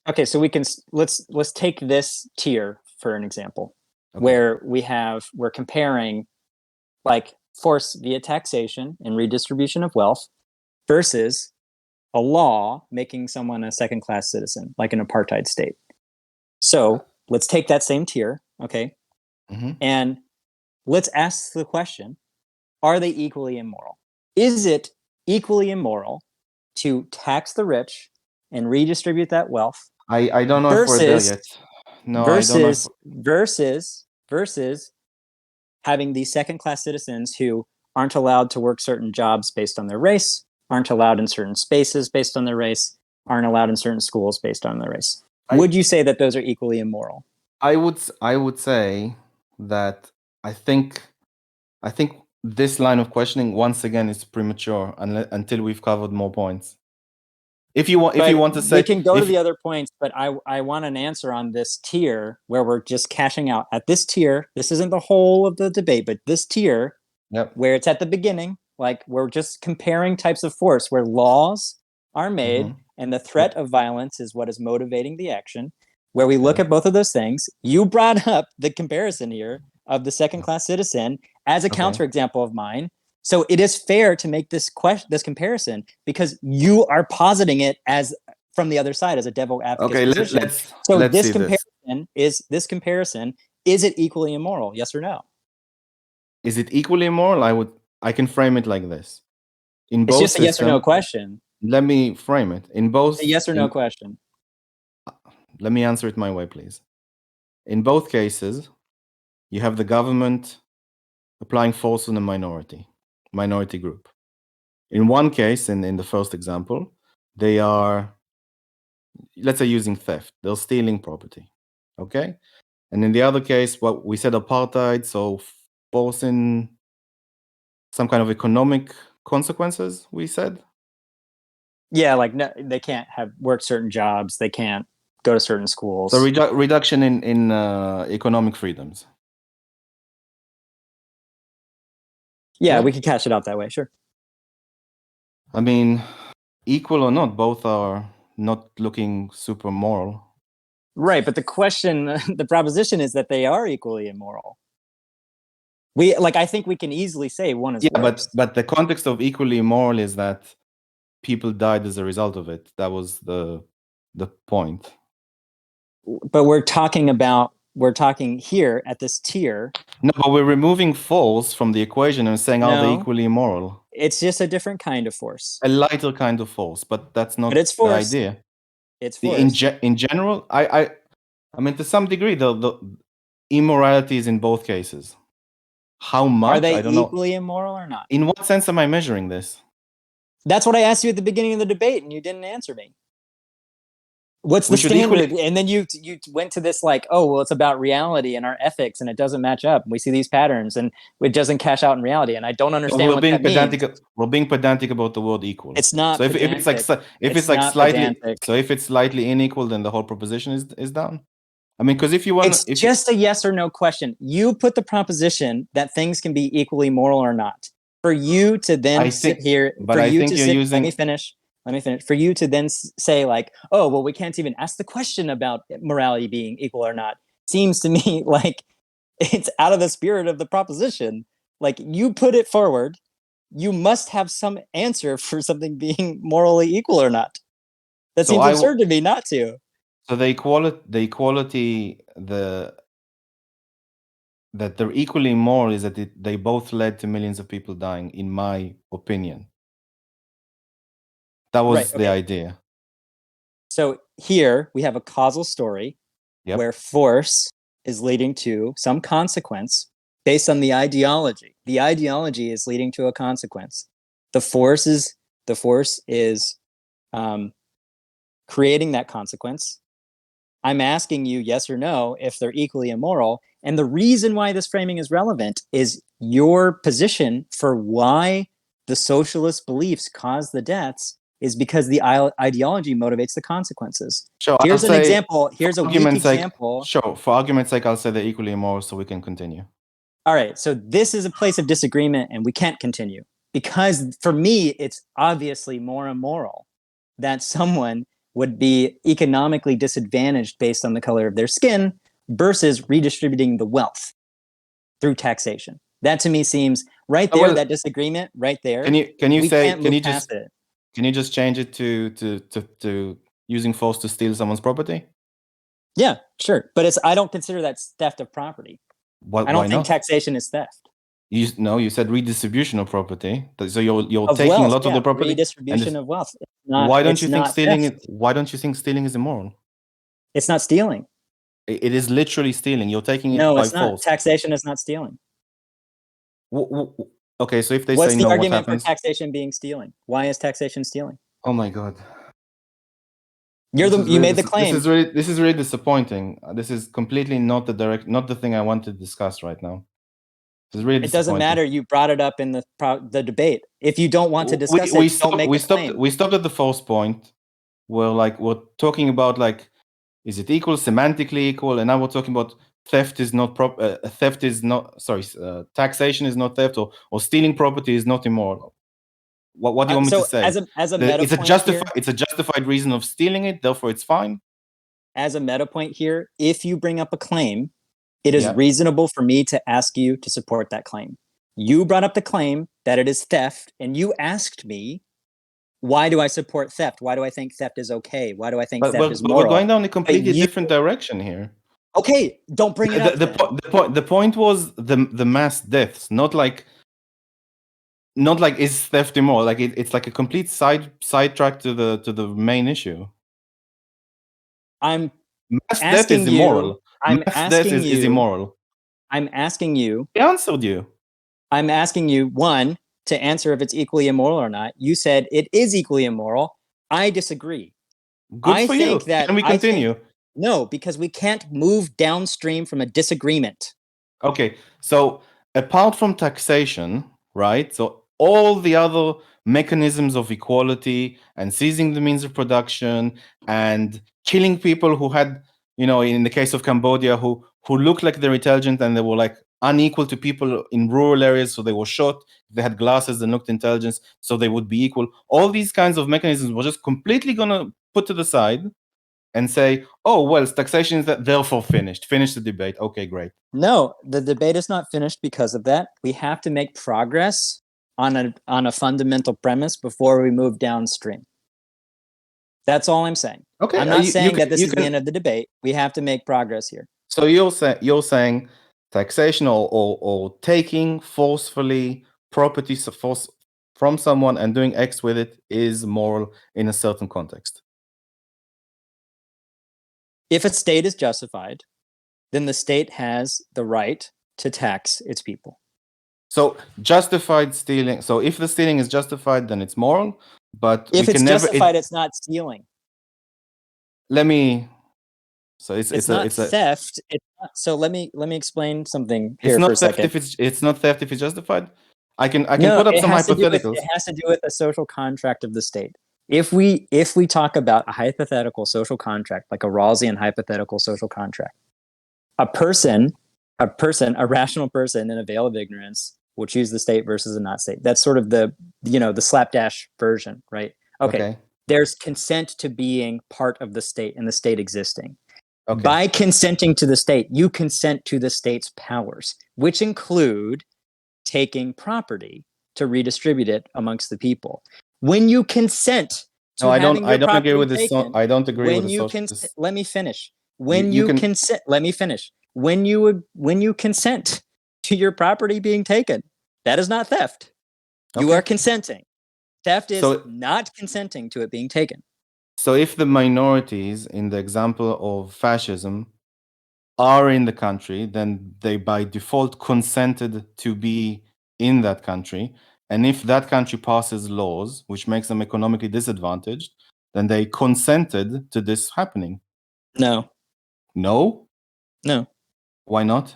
Okay, so let's take this tier for an example, where we're comparing like force via taxation and redistribution of wealth versus a law making someone a second-class citizen, like an apartheid state. So let's take that same tier, okay, and let's ask the question: are they equally immoral? Is it equally immoral to tax the rich and redistribute that wealth? I don't know if we're there yet. No, I don't know. Versus having these second-class citizens who aren't allowed to work certain jobs based on their race, aren't allowed in certain spaces based on their race, aren't allowed in certain schools based on their race. Would you say that those are equally immoral? I would say that I think this line of questioning once again is premature until we've covered more points. If you want to say, we can go to the other points, but I want an answer on this tier where we're just cashing out at this tier. This isn't the whole of the debate, but this tier, where it's at the beginning, like we're just comparing types of force where laws are made and the threat of violence is what is motivating the action. Where we look at both of those things, you brought up the comparison here of the second-class citizen as a counterexample of mine. So it is fair to make this comparison because you are positing it as from the other side as a devil advocate position. This comparison is it equally immoral? Yes or no? Is it equally immoral? I can frame it like this. In both it's just a yes or no question. Let me frame it. In both, a yes or no question. Let me answer it my way, please. In both cases, you have the government applying force on a minority group. In one case, in the first example, they are, let's say, using theft. They're stealing property, okay? And in the other case, what we said apartheid, so forcing some kind of economic consequences, we said? Yeah, like no, they can't work certain jobs. They can't go to certain schools. So reduction in economic freedoms. Yeah, we could cash it out that way, sure. I mean, equal or not, both are not looking super moral. Right, but the question, the proposition is that they are equally immoral. I think we can easily say one is worse. But the context of equally immoral is that people died as a result of it. That was the point. But we're talking here at this tier. No, but we're removing force from the equation and saying, are they equally immoral? It's just a different kind of force. A lighter kind of force, but that's not the idea. It's force. In general, I mean, to some degree, the immorality is in both cases. How much? Are they I don't know. equally immoral or not? In what sense am I measuring this? That's what I asked you at the beginning of the debate, and you didn't answer me. What's the standard? And then you went to this like, oh, well, it's about reality and our ethics, and it doesn't match up. We see these patterns, and it doesn't cash out in reality. And I don't understand what that means. We're being pedantic about the word equal. It's not. So if it's slightly unequal, then the whole proposition is down. I mean, because if you want, it's just a yes or no question. You put the proposition that things can be equally moral or not. For you to then sit here, let me finish. For you to then say like, oh, well, we can't even ask the question about morality being equal or not, seems to me like it's out of the spirit of the proposition. Like, you put it forward, you must have some answer for something being morally equal or not. That seems absurd to me not to. So the equality, that they're equally immoral is that they both led to millions of people dying, in my opinion. That was the idea. So here we have a causal story where force is leading to some consequence based on the ideology. The ideology is leading to a consequence. The force is creating that consequence. I'm asking you yes or no if they're equally immoral. And the reason why this framing is relevant is your position for why the socialist beliefs caused the deaths is because the ideology motivates the consequences. Sure, Here's I'll an say, example. Here's a weak argument's sake, example. sure, for argument's sake, I'll say they're equally immoral, so we can continue. All right, so this is a place of disagreement, and we can't continue because for me, it's obviously more immoral that someone would be economically disadvantaged based on the color of their skin versus redistributing the wealth through taxation. That to me seems right there. Well, that disagreement right there. Can you we say can't move past it. Can you just change it to using force to steal someone's property? Yeah, sure, but I don't consider that theft of property. I don't think taxation is theft. You said redistribution of property. So you're Of taking wealth, a lot of the property. Redistribution of wealth. Why don't you think stealing theft. Why don't you think stealing is immoral? It's not stealing. It is literally stealing. You're taking it No, by it's not. force. Taxation is not stealing. Okay, so if they What's say the no, argument what happens? for taxation being stealing? Why is taxation stealing? Oh my god. You made the claim. This is really disappointing. This is completely not the thing I want to discuss right now. This is really it doesn't matter. You brought it up in the debate. If you don't want to discuss it, don't make the claim. We stopped at the first point where we're talking about is it equal, semantically equal, and now we're talking about theft is not taxation is not theft, or stealing property is not immoral. What do you want me to say? As a meta it's a justified reason of stealing it, therefore it's fine. As a meta point here, if you bring up a claim, it is reasonable for me to ask you to support that claim. You brought up the claim that it is theft, and you asked me, why do I support theft? Why do I think theft is okay? Why do I think theft is moral? We're going down a completely different direction here. Okay, don't bring it up. The point was the mass deaths, not like is theft immoral. It's like a complete sidetrack to the main issue. I'm mass death is immoral. Mass death is immoral. I'm asking you. I answered you. I'm asking you, one, to answer if it's equally immoral or not. You said it is equally immoral. I disagree. Good for you. Can we continue? No, because we can't move downstream from a disagreement. Okay, so apart from taxation, right? So all the other mechanisms of equality and seizing the means of production and killing people who had, in the case of Cambodia, who looked like they're intelligent and they were unequal to people in rural areas, so they were shot. They had glasses and looked intelligent, so they would be equal. All these kinds of mechanisms were just completely gonna put to the side and say, oh, well, taxation is therefore finished. Finish the debate. Okay, great. No, the debate is not finished because of that. We have to make progress on a fundamental premise before we move downstream. That's all I'm saying. Okay, I'm not saying that this is the end of the debate. We have to make progress here. So you're saying taxation or taking forcefully property from someone and doing X with it is moral in a certain context. If a state is justified, then the state has the right to tax its people. So justified stealing. So if the stealing is justified, then it's moral. But if it's justified, it's not stealing. So it's not theft. It's not, so let me explain something here it's not for a theft second. It's not theft if it's justified. I can put up some hypotheticals. It has to do with the social contract of the state. If we talk about a hypothetical social contract, like a Rawlsian hypothetical social contract, a rational person in a veil of ignorance will choose the state versus a not state. That's sort of the slapdash version, right? Okay. There's consent to being part of the state and the state existing. Okay. By consenting to the state, you consent to the state's powers, which include taking property to redistribute it amongst the people. When you consent to I don't agree with this. I don't agree with this. Let me finish. When you consent, let me finish. When you consent to your property being taken, that is not theft. Okay. You are consenting. Theft is not consenting to it being taken. So if the minorities in the example of fascism are in the country, then they by default consented to be in that country. And if that country passes laws which makes them economically disadvantaged, then they consented to this happening. No. No? No. Why not?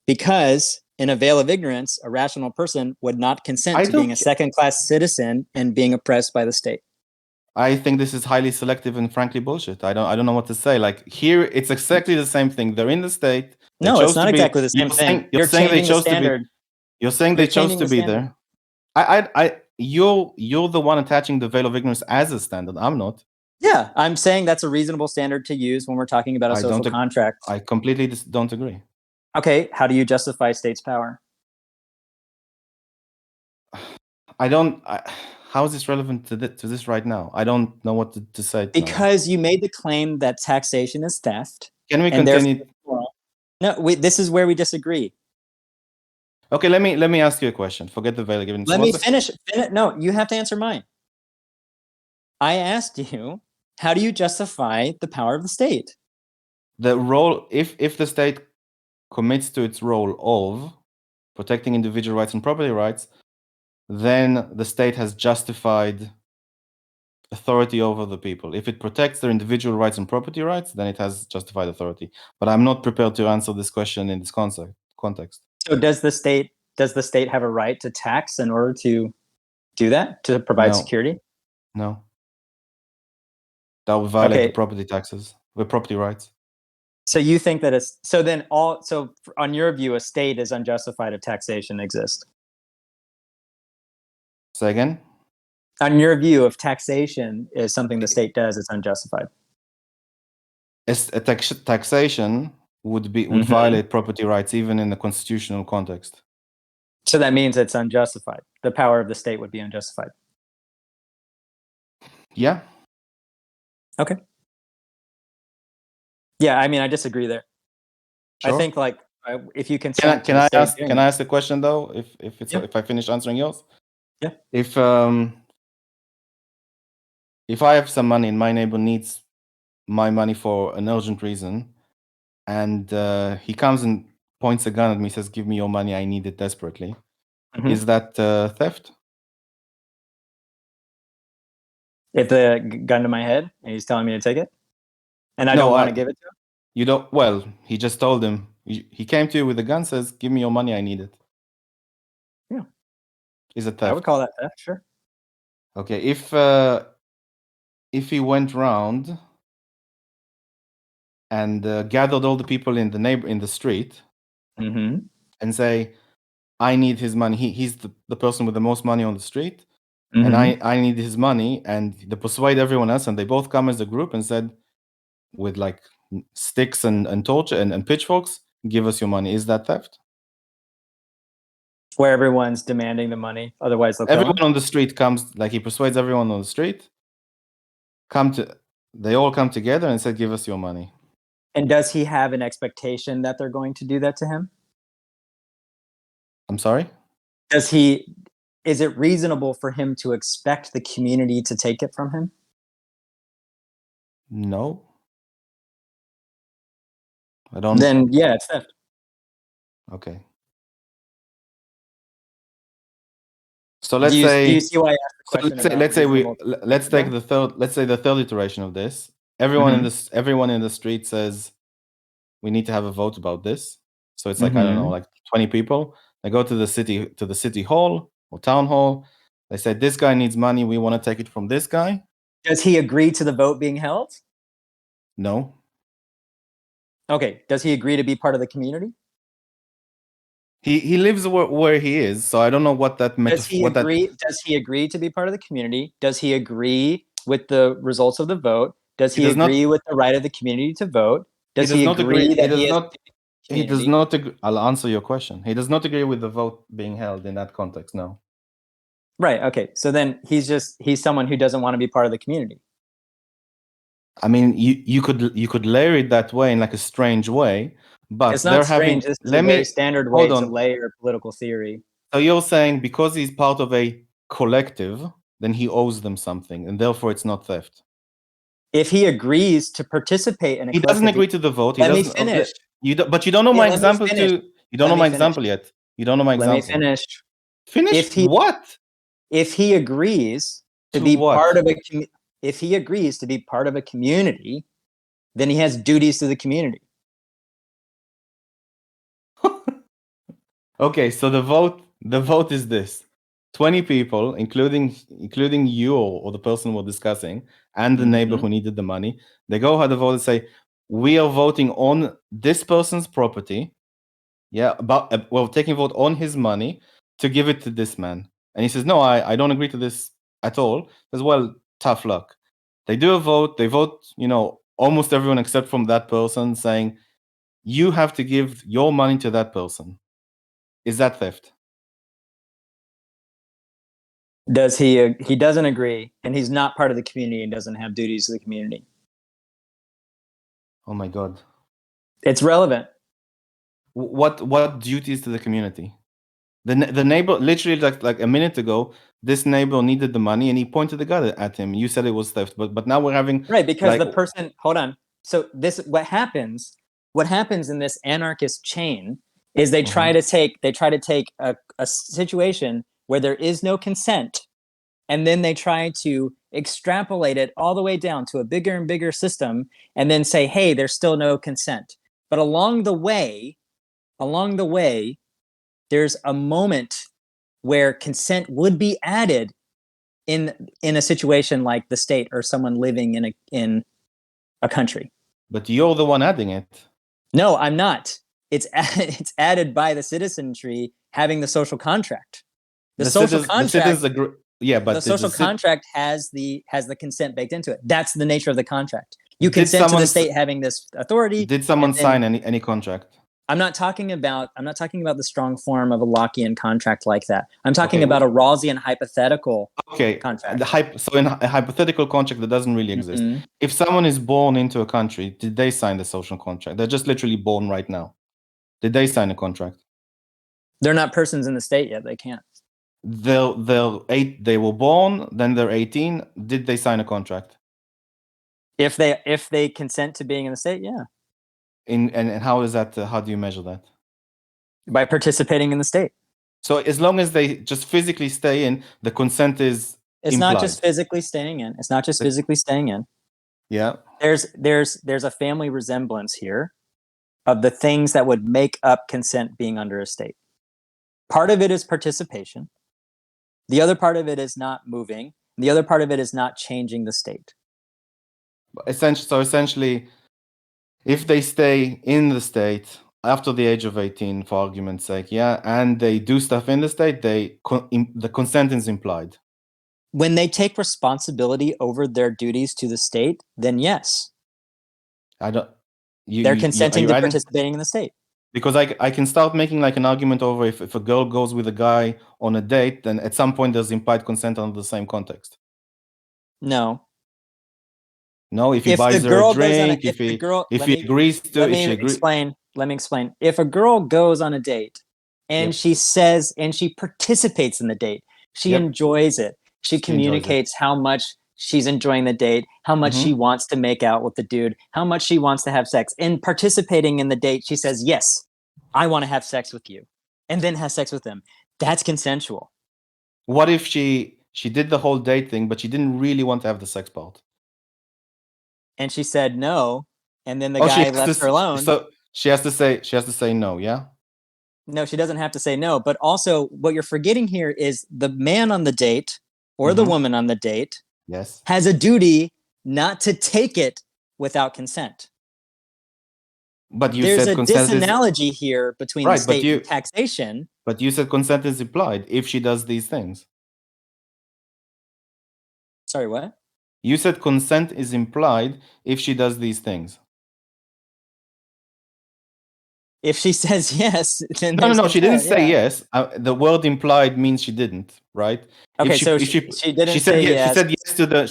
Because in a veil of ignorance, a rational person would not consent to being a second-class citizen and being oppressed by the state. I think this is highly selective and frankly bullshit. I don't know what to say. Like here, it's exactly the same thing. They're in the state. They No, chose it's not to be. exactly the same thing. You're saying they changing the chose to be. standard. You're saying You're they chose changing to the be standard. there. You're the one attaching the veil of ignorance as a standard. I'm not. Yeah, I'm saying that's a reasonable standard to use when we're talking about a social contract. I completely don't agree. Okay, how do you justify state's power? How is this relevant to this right now? I don't know what to say. Because you made the claim that taxation is theft. Can we continue? No, this is where we disagree. Okay, let me ask you a question. Forget the veil of ignorance. Let me finish. No, you have to answer mine. I asked you, how do you justify the power of the state? The role, if the state commits to its role of protecting individual rights and property rights, then the state has justified authority over the people. If it protects their individual rights and property rights, then it has justified authority. But I'm not prepared to answer this question in this context. So does the state have a right to tax in order to do that, to provide security? No. That would violate the property taxes, the property rights. So you think that so on your view, a state is unjustified if taxation exists? Say again? On your view, if taxation is something the state does, it's unjustified. Taxation would violate property rights even in the constitutional context. So that means it's unjustified. The power of the state would be unjustified. Yeah. Okay. Yeah, I mean, I disagree there. Sure. I think if you consent, can I ask the question though? If I finish answering yours, yeah. If I have some money and my neighbor needs my money for an urgent reason, and he comes and points a gun at me, says, "Give me your money, I need it desperately." Mm-hmm. Is that theft? If the gun to my head and he's telling me to take it, and I don't want to give it to him? You don't. Well, he just told him. He came to you with a gun, says, "Give me your money, I need it." Yeah. Is it theft? I would call that theft, sure. Okay. If he went round and gathered all the people in the street, mm-hmm. and say, "I need his money." He's the person with the most money on the street, mm-hmm. and I need his money, and they persuade everyone else, and they both come as a group and said, with like sticks and torch and pitchforks, "Give us your money." Is that theft? Where everyone's demanding the money, otherwise they'll everyone on the street comes, like he persuades everyone on the street, they all come together and said, "Give us your money." And does he have an expectation that they're going to do that to him? I'm sorry? Is it reasonable for him to expect the community to take it from him? No. I don't. Then yeah, it's theft. Okay. So let's say. Do you see why I asked the question? Let's take the third iteration of this. Everyone in the street says, "We need to have a vote about this." So it's like, I don't know, like 20 people. They go to the city hall or town hall. They say, "This guy needs money. We want to take it from this guy." Does he agree to the vote being held? No. Okay. Does he agree to be part of the community? He lives where he is, so I don't know what that meant. Does he agree to be part of the community? Does he agree with the results of the vote? Does he agree with the right of the community to vote? Does he agree that he does not agree? I'll answer your question. He does not agree with the vote being held in that context, no. Right, okay. So then he's someone who doesn't want to be part of the community. I mean, you could layer it that way in like a strange way, but it's not strange. This is a very standard way to layer political theory. So you're saying because he's part of a collective, then he owes them something, and therefore it's not theft. If he agrees to participate in a he doesn't agree to the vote. Let me finish. But you don't know my example too. You don't know my example yet. You don't know my example. Let me finish. Finish what? If he agrees to be part of if he agrees to be part of a community, then he has duties to the community. Okay, so the vote is this. 20 people, including you or the person we're discussing, and the neighbor who needed the money, they go ahead and vote and say, we are voting on this person's property. Yeah, but we're taking a vote on his money to give it to this man. And he says, no, I don't agree to this at all. As well, tough luck. They do a vote. They vote, almost everyone except from that person saying, you have to give your money to that person. Is that theft? Does he doesn't agree, and he's not part of the community and doesn't have duties to the community. Oh my God. It's relevant. What duties to the community? The neighbor, literally like a minute ago, this neighbor needed the money and he pointed the gun at him. You said it was theft, but now we're having because the person. Hold on. So what happens in this anarchist chain is they try to take a situation where there is no consent, and then they try to extrapolate it all the way down to a bigger and bigger system, and then say, hey, there's still no consent. But along the way, there's a moment where consent would be added in a situation like the state or someone living in a country. But you're the one adding it. No, I'm not. It's added by the citizenry having the social contract. The social contract agree. Yeah, but the social contract has the consent baked into it. That's the nature of the contract. You consent to the state having this authority. Did someone sign any contract? I'm not talking about the strong form of a Lockean contract like that. I'm talking about a Rawlsian hypothetical contract. So in a hypothetical contract that doesn't really exist, if someone is born into a country, did they sign the social contract? They're just literally born right now. Did they sign a contract? They're not persons in the state yet. They can't. They were born, then they're 18. Did they sign a contract? If they consent to being in the state, yeah. And how is that? How do you measure that? By participating in the state. So as long as they just physically stay in, the consent is It's implied. not just physically staying in. It's not just physically staying in. Yeah. There's a family resemblance here of the things that would make up consent being under a state. Part of it is participation. The other part of it is not moving. The other part of it is not changing the state. Essentially, if they stay in the state after the age of 18, for argument's sake, and they do stuff in the state, the consent is implied. When they take responsibility over their duties to the state, then yes. They're consenting to participating in the state. Because I can start making like an argument over if a girl goes with a guy on a date, then at some point there's implied consent under the same context. No. No, if he buys her a drink, if he agrees to, let me explain. If a girl goes on a date and she says, and she participates in the date, she enjoys it. She communicates how much she's enjoying the date, how much she wants to make out with the dude, how much she wants to have sex. In participating in the date, she says, yes, I want to have sex with you, and then has sex with them. That's consensual. What if she did the whole date thing, but she didn't really want to have the sex part? And she said no, and then the guy left her alone. So she has to say no, yeah? No, she doesn't have to say no. But also, what you're forgetting here is the man on the date or the woman on the date has a duty not to take it without consent. But there's a disanalogy here between the state and taxation. But you said consent is implied if she does these things. Sorry, what? You said consent is implied if she does these things. If she says yes, then no, she didn't say yes. The word implied means she didn't, right? Okay, she didn't say yes.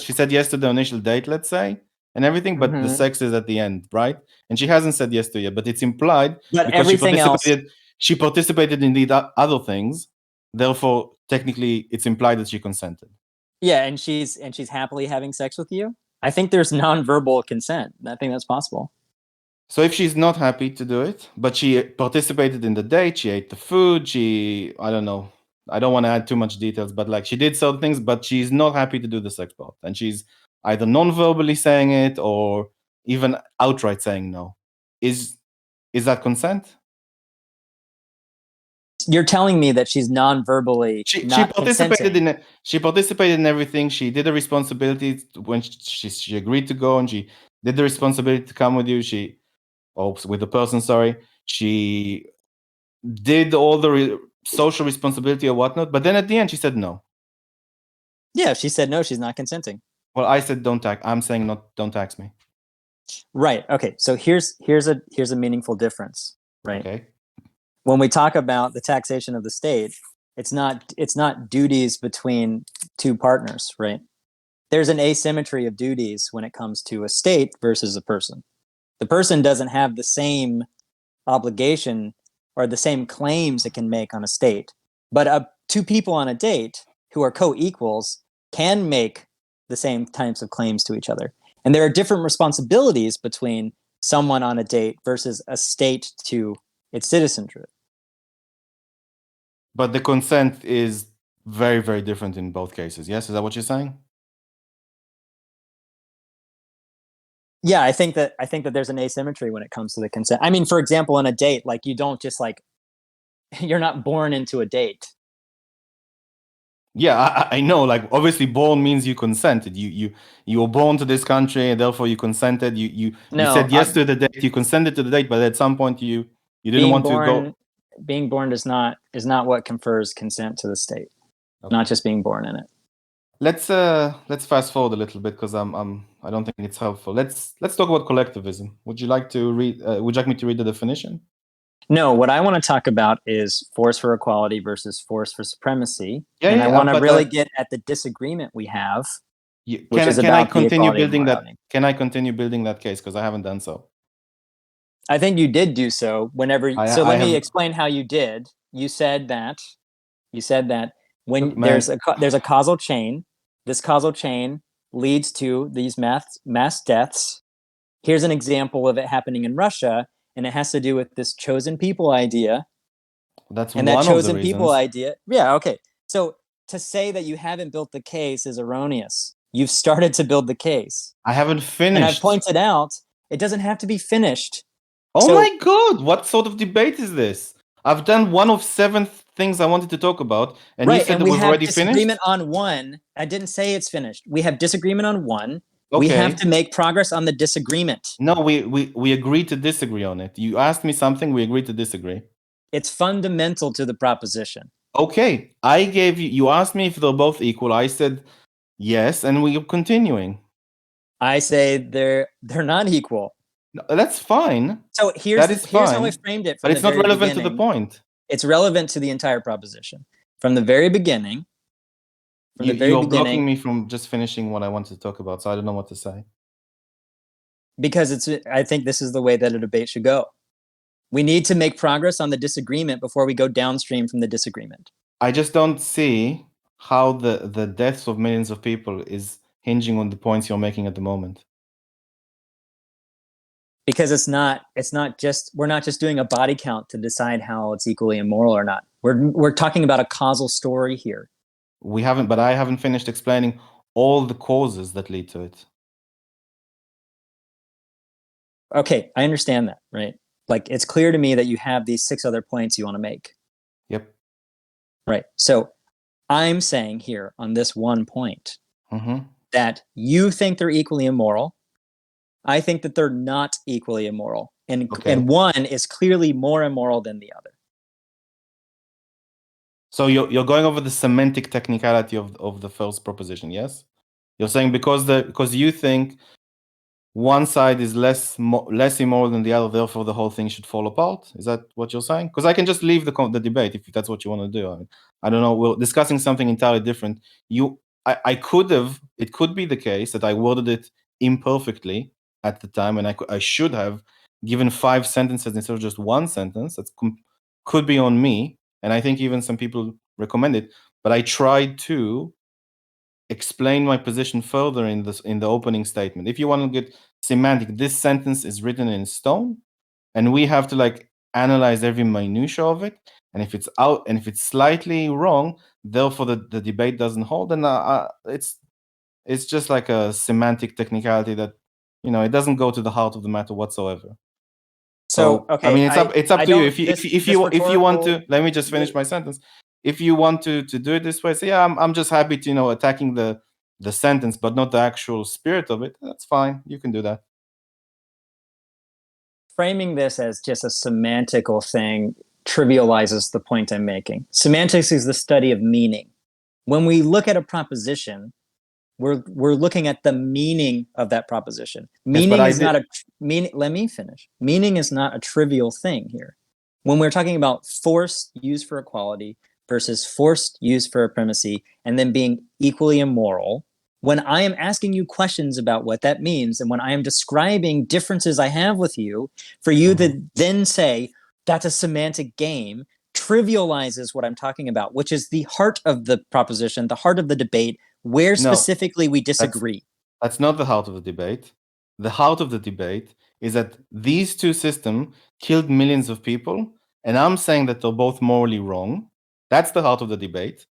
She said yes to the initial date, let's say, and everything, but the sex is at the end, right? And she hasn't said yes to it, but it's implied because she participated in the other things. Therefore, technically, it's implied that she consented. Yeah, and she's happily having sex with you. I think there's nonverbal consent. I think that's possible. So if she's not happy to do it, but she participated in the date, she ate the food, I don't know, I don't want to add too much details, but like she did certain things, but she's not happy to do the sex part, and she's either non-verbally saying it or even outright saying no. Is that consent? you're telling me that she's non-verbally not consenting. She participated in everything. She did the responsibility when she agreed to go, and she did the responsibility to come with you. With the person. Sorry, she did all the social responsibility or whatnot. But then at the end, she said no. Yeah, she said no. She's not consenting. Well, I said don't tax. I'm saying don't tax me. Right. Okay. So here's a meaningful difference. Right. Okay. When we talk about the taxation of the state, it's not duties between two partners, right? There's an asymmetry of duties when it comes to a state versus a person. The person doesn't have the same obligation or the same claims it can make on a state, but two people on a date who are co-equals can make the same types of claims to each other. And there are different responsibilities between someone on a date versus a state to its citizenry. But the consent is very, very different in both cases. Yes, is that what you're saying? Yeah, I think that there's an asymmetry when it comes to the consent. I mean, for example, on a date, like you don't just like you're not born into a date. Yeah, I know. Like obviously, born means you consented. You were born to this country, and therefore you consented. You said yes to the date. You consented to the date, but at some point you didn't want to go. Being born is not what confers consent to the state. Okay. Not just being born in it. Let's fast forward a little bit because I don't think it's helpful. Let's talk about collectivism. Would you like to read? Would you like me to read the definition? No, what I want to talk about is force for equality versus force for supremacy. And I want to really get at the disagreement we have. Can I continue building that? Can I continue building that case? Because I haven't done so. I think you did do so whenever. Let me explain how you did. You said that when there's a causal chain, this causal chain leads to these mass deaths. Here's an example of it happening in Russia, and it has to do with this chosen people idea. That's and one that chosen of the people idea. Yeah, okay. So to say that you haven't built the case is erroneous. You've started to build the case. I haven't finished. And I've pointed out it doesn't have to be finished. Oh my God, what sort of debate is this? I've done one of 7 things I wanted to talk about, and you said it was already finished? We have disagreement on one. I didn't say it's finished. We have disagreement on one. Okay. We have to make progress on the disagreement. No, we agreed to disagree on it. You asked me something, we agreed to disagree. It's fundamental to the proposition. Okay, you asked me if they're both equal. I said yes, and we're continuing. I say they're not equal. No, that's fine. So here's how I framed it. But it's not relevant to the point. It's relevant to the entire proposition. From the very beginning. You're blocking me from just finishing what I wanted to talk about, so I don't know what to say. Because I think this is the way that a debate should go. We need to make progress on the disagreement before we go downstream from the disagreement. I just don't see how the deaths of millions of people is hinging on the points you're making at the moment. Because we're not just doing a body count to decide how it's equally immoral or not. We're talking about a causal story here. But I haven't finished explaining all the causes that lead to it. Okay, I understand that, right? Like it's clear to me that you have these 6 other points you want to make. Yep. Right. So I'm saying here on this one point that you think they're equally immoral. I think that they're not equally immoral. And one is clearly more immoral than the other. So you're going over the semantic technicality of the first proposition, yes? You're saying because you think one side is less immoral than the other, therefore the whole thing should fall apart? Is that what you're saying? Because I can just leave the debate if that's what you want to do. I don't know. We're discussing something entirely different. It could be the case that I worded it imperfectly at the time, and I should have given 5 sentences instead of just 1 sentence. That could be on me, and I think even some people recommend it. But I tried to explain my position further in the opening statement. If you want to get semantic, this sentence is written in stone, and we have to analyze every minutia of it. And if it's out, and if it's slightly wrong, therefore the debate doesn't hold. And it's just like a semantic technicality that it doesn't go to the heart of the matter whatsoever. So okay, I mean, it's up I to you. don't- If you want to, rhetorical- let me just finish my sentence. If you want to do it this way, say, yeah, I'm just happy to attacking the sentence, but not the actual spirit of it. That's fine. You can do that. Framing this as just a semantical thing trivializes the point I'm making. Semantics is the study of meaning. When we look at a proposition, we're looking at the meaning of that proposition. Meaning is not a meaning. Let me finish. Meaning is not a trivial thing here. When we're talking about force used for equality versus force used for supremacy, and then being equally immoral, when I am asking you questions about what that means, and when I am describing differences I have with you, for you to then say that's a semantic game, trivializes what I'm talking about, which is the heart of the proposition, the heart of the debate, where specifically we disagree. That's not the heart of the debate. The heart of the debate is that these two systems killed millions of people, and I'm saying that they're both morally wrong. That's the heart of the debate.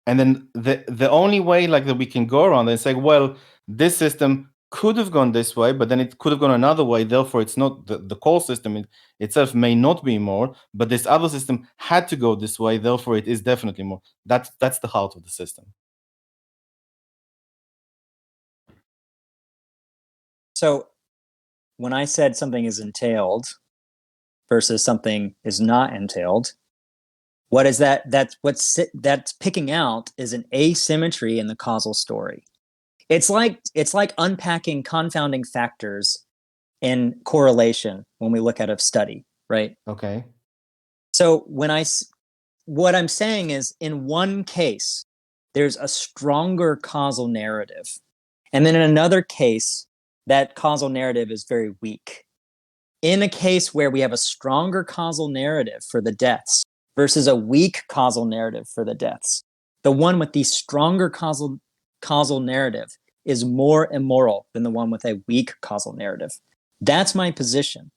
And then the only way like that we can go around and say, well, this system could have gone this way, but then it could have gone another way. Therefore, it's not the core system itself may not be more, but this other system had to go this way. Therefore, it is definitely more. That's the heart of the system. So when I said something is entailed versus something is not entailed, what is that? That's picking out is an asymmetry in the causal story. It's like unpacking confounding factors in correlation when we look at a study, right? Okay. So what I'm saying is, in one case, there's a stronger causal narrative, and then in another case, that causal narrative is very weak. In a case where we have a stronger causal narrative for the deaths versus a weak causal narrative for the deaths, the one with the stronger causal narrative is more immoral than the one with a weak causal narrative. That's my position.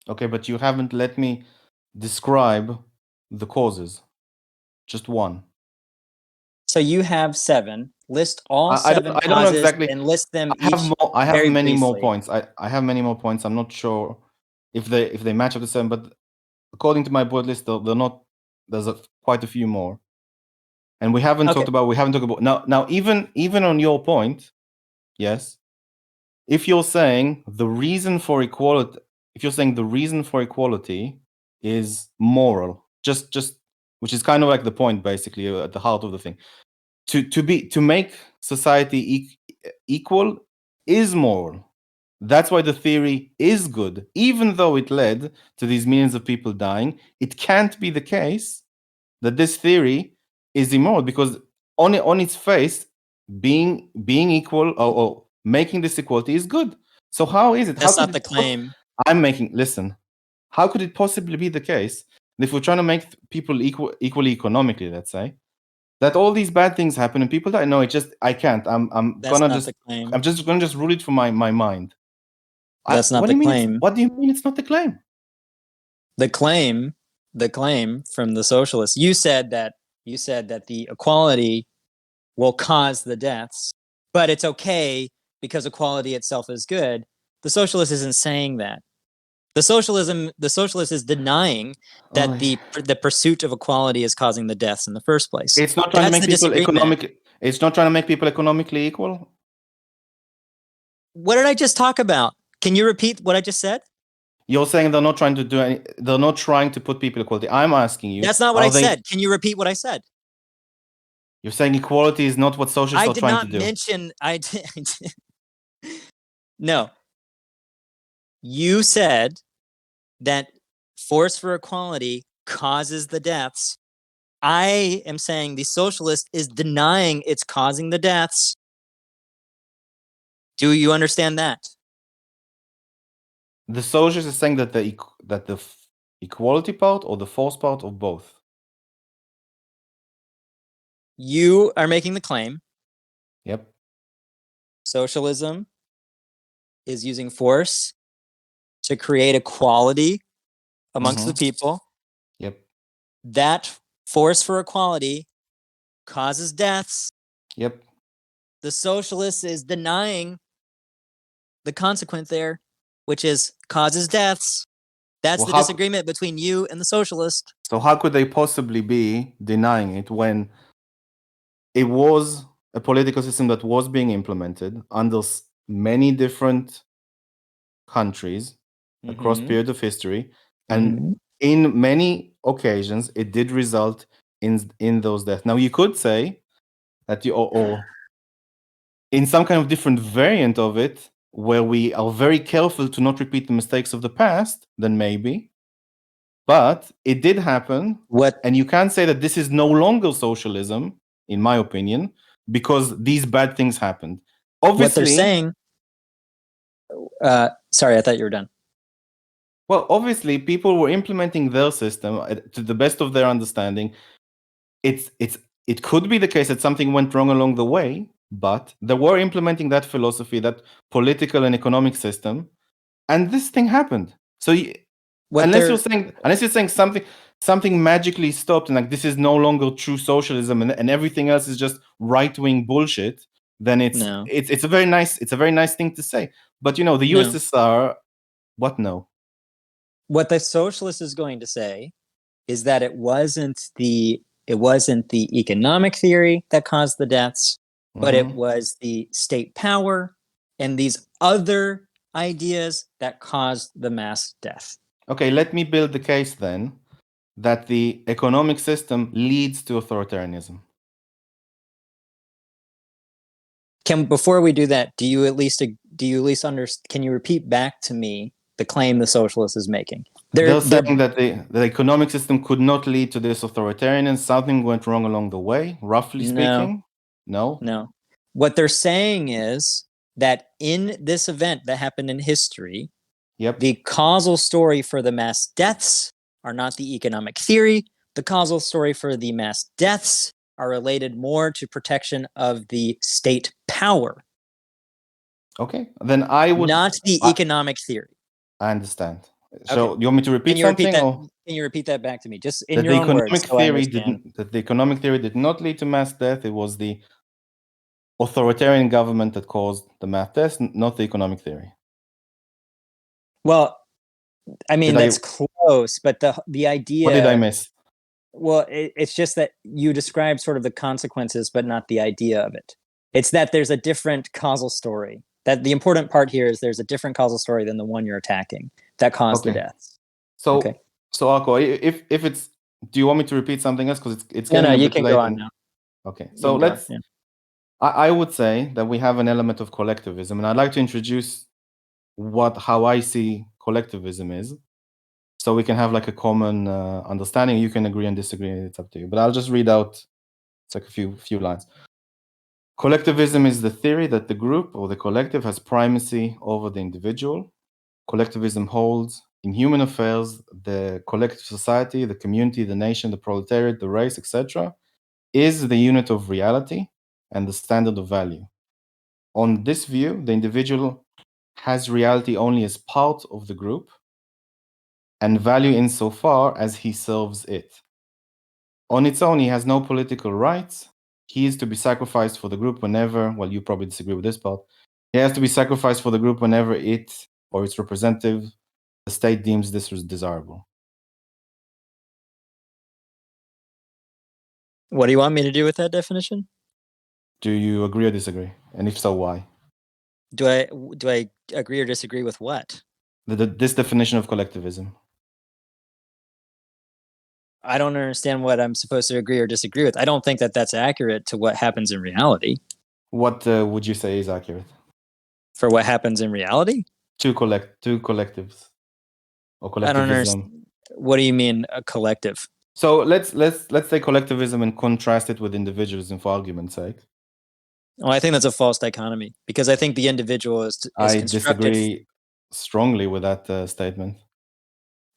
Okay, but you haven't let me describe the causes. Just one. So you have 7. List all I don't causes know exactly. and list them I have very many more briefly. points. I have many more points. I'm not sure if they match up the 7, but according to my bullet list, they're not. There's quite a few more, and we haven't talked about. Now. Even on your point, yes. If you're saying the reason for equality, is moral, just which is kind of like the point, basically, at the heart of the thing. To make society equal is moral. That's why the theory is good, even though it led to these millions of people dying. It can't be the case that this theory is immoral, because on its face, being equal or making this equality is good. So how is it? That's not the claim. Listen. How could it possibly be the case if we're trying to make people equally economically, let's say, that all these bad things happen and people die? No, I can't. I'm just gonna rule it from my mind. That's not the claim. What do you mean it's not the claim? The claim from the socialists. You said that the equality will cause the deaths, but it's okay because equality itself is good. The socialist isn't saying that. The socialist is denying that the pursuit of equality is causing the deaths in the first place. It's not trying to make people It's not trying to make people economically equal. What did I just talk about? Can you repeat what I just said? You're saying they're not trying to do they're not trying to put people equality. I'm asking you. That's not what I said. Can you repeat what I said? You're saying equality is not what socialists are trying to do. I did not mention. No. You said that force for equality causes the deaths. I am saying the socialist is denying it's causing the deaths. Do you understand that? The socialist is saying that the equality part or the force part of both. You are making the claim. Yep. Socialism is using force to create equality amongst the people. Yep. That force for equality causes deaths. Yep. The socialist is denying the consequence there. which is causes deaths. That's Well, the disagreement between you and the socialist. So how could they possibly be denying it when it was a political system that was being implemented under many different countries across period of history, and in many occasions it did result in those deaths. Now you could say that or in some kind of different variant of it, where we are very careful to not repeat the mistakes of the past, then maybe. But it did happen. And you can't say that this is no longer socialism, in my opinion, because these bad things happened. Obviously, what they're saying. Sorry, I thought you were done. Well, obviously, people were implementing their system to the best of their understanding. It could be the case that something went wrong along the way, but they were implementing that philosophy, that political and economic system, and this thing happened. So unless you're saying something magically stopped and like this is no longer true socialism and everything else is just right-wing bullshit, then it's a very nice thing to say. But the USSR, what no? What the socialist is going to say is that it wasn't the economic theory that caused the deaths, but it was the state power and these other ideas that caused the mass death. Okay, let me build the case then that the economic system leads to authoritarianism. Before we do that, can you at least can you repeat back to me the claim the socialist is making? They're saying that the economic system could not lead to this authoritarianism. Something went wrong along the way, roughly speaking. No. What they're saying is that in this event that happened in history, the causal story for the mass deaths are not the economic theory. The causal story for the mass deaths are related more to protection of the state power. Okay, then I would not the economic theory. I understand. So you want me to repeat something? Can you repeat that back to me, just in your own words? That the economic theory did not lead to mass death. It was the authoritarian government that caused the mass deaths, not the economic theory. Well, I mean, that's close, but the idea. What did I miss? Well, it's just that you describe sort of the consequences, but not the idea of it. It's that there's a different causal story. That the important part here is there's a different causal story than the one you're attacking that caused the deaths. So, Arco, if it's, do you want me to repeat something else? Because it's getting a bit late. You can go on now. Okay, so let's. I would say that we have an element of collectivism, and I'd like to introduce how I see collectivism is, so we can have like a common understanding. You can agree and disagree; it's up to you. But I'll just read out. It's like a few lines. Collectivism is the theory that the group or the collective has primacy over the individual. Collectivism holds in human affairs the collective society, the community, the nation, the proletariat, the race, etc., is the unit of reality and the standard of value. On this view, the individual has reality only as part of the group and value insofar as he serves it. On its own, he has no political rights. He is to be sacrificed for the group whenever, well, you probably disagree with this part, he has to be sacrificed for the group whenever it or its representative, the state, deems this was desirable. What do you want me to do with that definition? Do you agree or disagree? And if so, why? Do I agree or disagree with what? This definition of collectivism. I don't understand what I'm supposed to agree or disagree with. I don't think that that's accurate to what happens in reality. What would you say is accurate? For what happens in reality? Two collectives. Or collectivism. I don't understand. What do you mean a collective? So let's say collectivism and contrast it with individualism for argument's sake. Oh, I think that's a false dichotomy because I think the individual is I disagree strongly with that statement.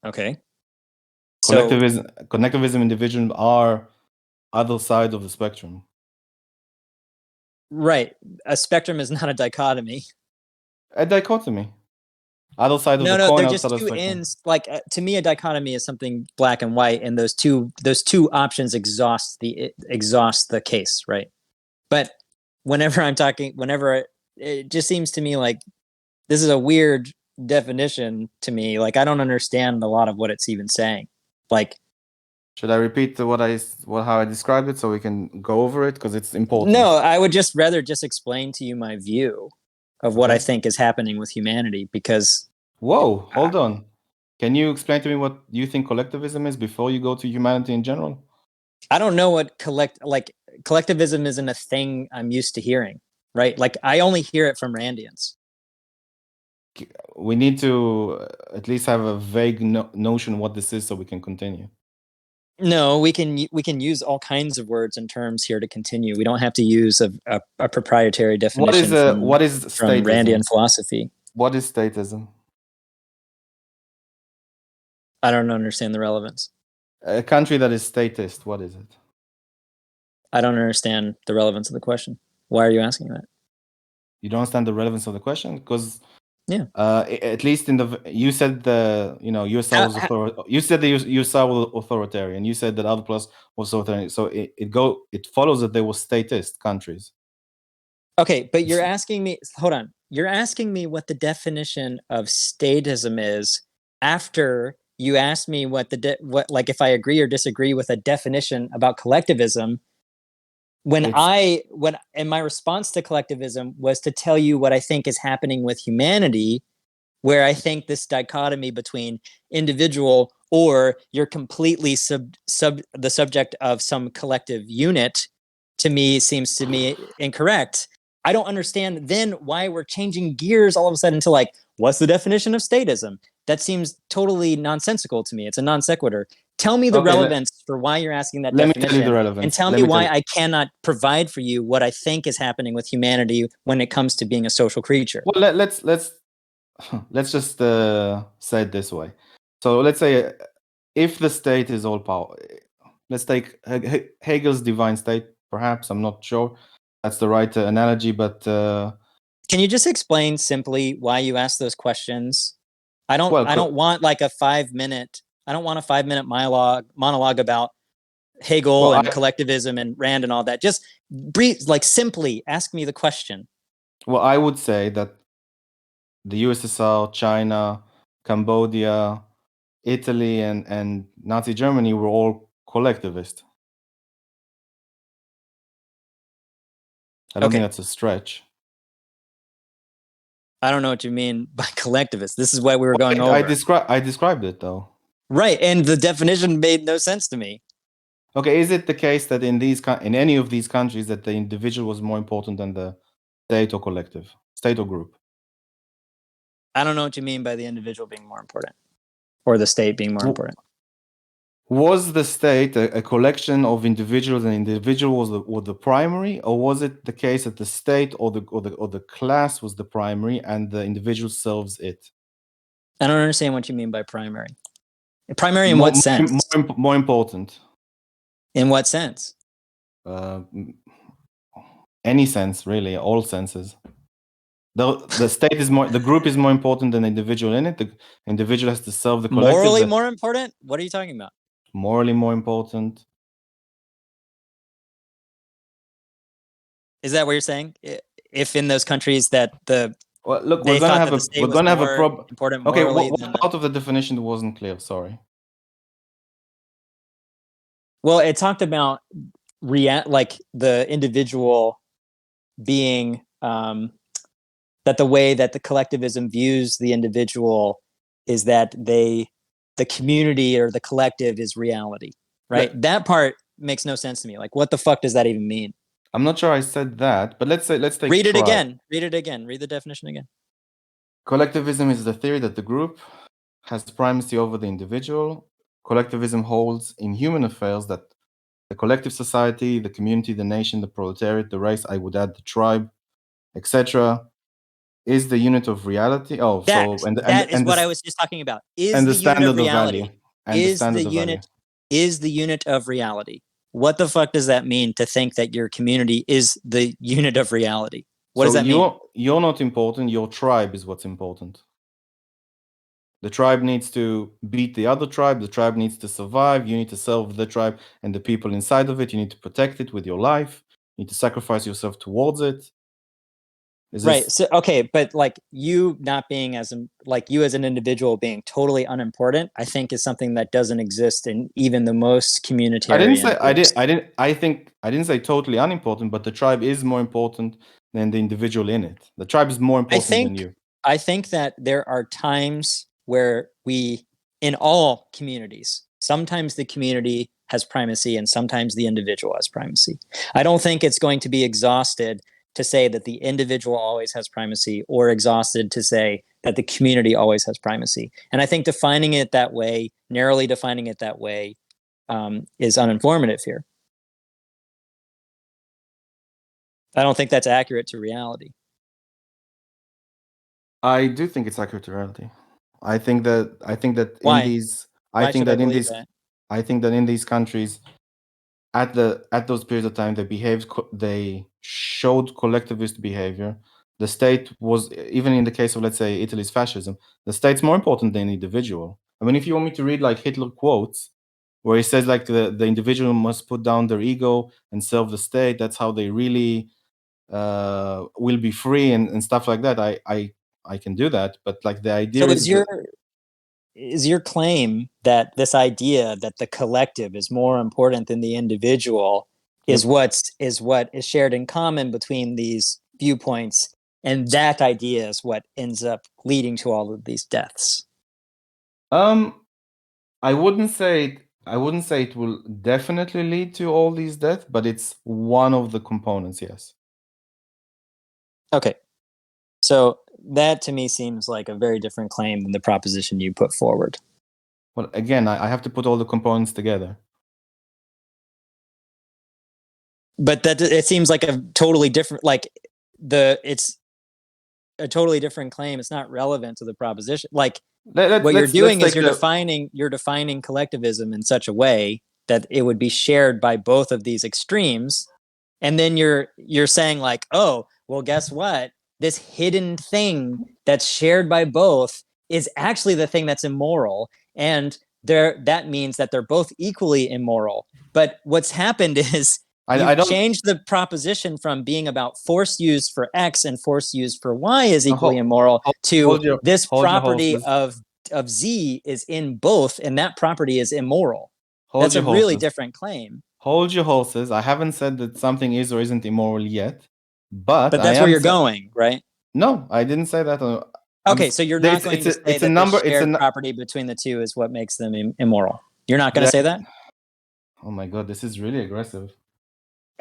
Okay. Collectivism, individualism are other sides of the spectrum. Right. A spectrum is not a dichotomy. A dichotomy. Other side of the coin. No, they're just two ends. Like to me, a dichotomy is something black and white, and those two options exhaust the case, right? But whenever it just seems to me like this is a weird definition to me. Like, I don't understand a lot of what it's even saying. Like, should I repeat how I described it so we can go over it because it's important? No, I would just rather just explain to you my view of what I Okay. think is happening with humanity because Whoa, hold on. Can you explain to me what you think collectivism is before you go to humanity in general? I don't know what collectivism isn't a thing I'm used to hearing, right? Like, I only hear it from Randians. We need to at least have a vague notion what this is so we can continue. No, we can use all kinds of words and terms here to continue. We don't have to use a proprietary definition What is from statism? Randian philosophy. What is statism? I don't understand the relevance. A country that is statist, what is it? I don't understand the relevance of the question. Why are you asking that? You don't understand the relevance of the question? Because yeah, at least you said the USSR was you said the USSR was authoritarian. You said that other plus was authoritarian. So it follows that they were statist countries. Okay, but you're asking me. Hold on. You're asking me what the definition of statism is after you asked me what like if I agree or disagree with a definition about collectivism. When my response to collectivism was to tell you what I think is happening with humanity, where I think this dichotomy between individual or you're completely the subject of some collective unit, to me seems to me incorrect. I don't understand then why we're changing gears all of a sudden to like, what's the definition of statism? That seems totally nonsensical to me. It's a non sequitur. Tell me the relevance for why you're asking that definition. Let me tell you the relevance. And tell me why I cannot provide for you what I think is happening with humanity when it comes to being a social creature. Well, let's just say it this way. So let's say if the state is all power, let's take Hegel's divine state. Perhaps, I'm not sure that's the right analogy, but can you just explain simply why you asked those questions? I don't want like a 5-minute. I don't want a 5-minute monologue about Hegel and collectivism and Rand and all that. Just like simply ask me the question. Well, I would say that the USSR, China, Cambodia, Italy, and Nazi Germany were all collectivist. I don't think that's a stretch. I don't know what you mean by collectivist. This is why we were going over. I described it though. Right, and the definition made no sense to me. Okay, is it the case that in any of these countries that the individual was more important than the state or collective, state or group? I don't know what you mean by the individual being more important or the state being more important. Was the state a collection of individuals and individual was the primary, or was it the case that the state or the class was the primary and the individual serves it? I don't understand what you mean by primary. Primary in what sense? More important. In what sense? Any sense, really, all senses. The state is the group is more important than the individual in it. The individual has to serve the collective. Morally more important? What are you talking about? Morally more important. Is that what you're saying? If in those countries that look, we're gonna have a problem. Important okay, what part of the definition wasn't clear? Sorry. Well, it talked about like the individual being that the way that the collectivism views the individual is that the community or the collective is reality, right? That part makes no sense to me. Like, what the fuck does that even mean? I'm not sure I said that, but let's take read it again. Read it again. Read the definition again. Collectivism is the theory that the group has primacy over the individual. Collectivism holds in human affairs that the collective society, the community, the nation, the proletariat, the race, I would add the tribe, etc., is the unit of reality. That is what I was just talking about. Is the unit of reality. Is the unit of reality. What the fuck does that mean to think that your community is the unit of reality? What does that mean? You're not important. Your tribe is what's important. The tribe needs to beat the other tribe. The tribe needs to survive. You need to serve the tribe and the people inside of it. You need to protect it with your life. You need to sacrifice yourself towards it. Right. So okay, but like you not being like you as an individual being totally unimportant, I think is something that doesn't exist in even the most communitarian groups. I didn't say totally unimportant, but the tribe is more important than the individual in it. The tribe is more important than you. I think that there are times where we, in all communities, sometimes the community has primacy and sometimes the individual has primacy. I don't think it's going to be exhausted to say that the individual always has primacy, or exhausted to say that the community always has primacy. And I think defining it that way, narrowly defining it that way, is uninformative here. I don't think that's accurate to reality. I do think it's accurate to reality. I think that Why? in these Why should I believe that? I think that in these countries, at those periods of time, they showed collectivist behavior. The state was, even in the case of, let's say, Italy's fascism, the state's more important than the individual. I mean, if you want me to read like Hitler quotes where he says like the individual must put down their ego and serve the state, that's how they really will be free and stuff like that, I can do that. But like the idea So is your claim that this idea that the collective is more important than the individual is what is shared in common between these viewpoints, and that idea is what ends up leading to all of these deaths? I wouldn't say it will definitely lead to all these deaths, but it's one of the components, yes. Okay. So that to me seems like a very different claim than the proposition you put forward. Well, again, I have to put all the components together. But that it seems like a totally different, it's a totally different claim. It's not relevant to the proposition. Like what you're doing is you're defining collectivism in such a way that it would be shared by both of these extremes, and then you're saying like, oh, well, guess what? This hidden thing that's shared by both is actually the thing that's immoral, and that means that they're both equally immoral. But what's happened is you've changed the proposition from being about force used for X and force used for Y is equally immoral to this property of Z is in both, and that property is immoral. That's a really different claim. Hold your horses. I haven't said that something is or isn't immoral yet, but that's where you're going, right? No, I didn't say that. Okay, so you're not going to say that the shared property between the two is what makes them immoral. You're not going to say that? Oh my God, this is really aggressive.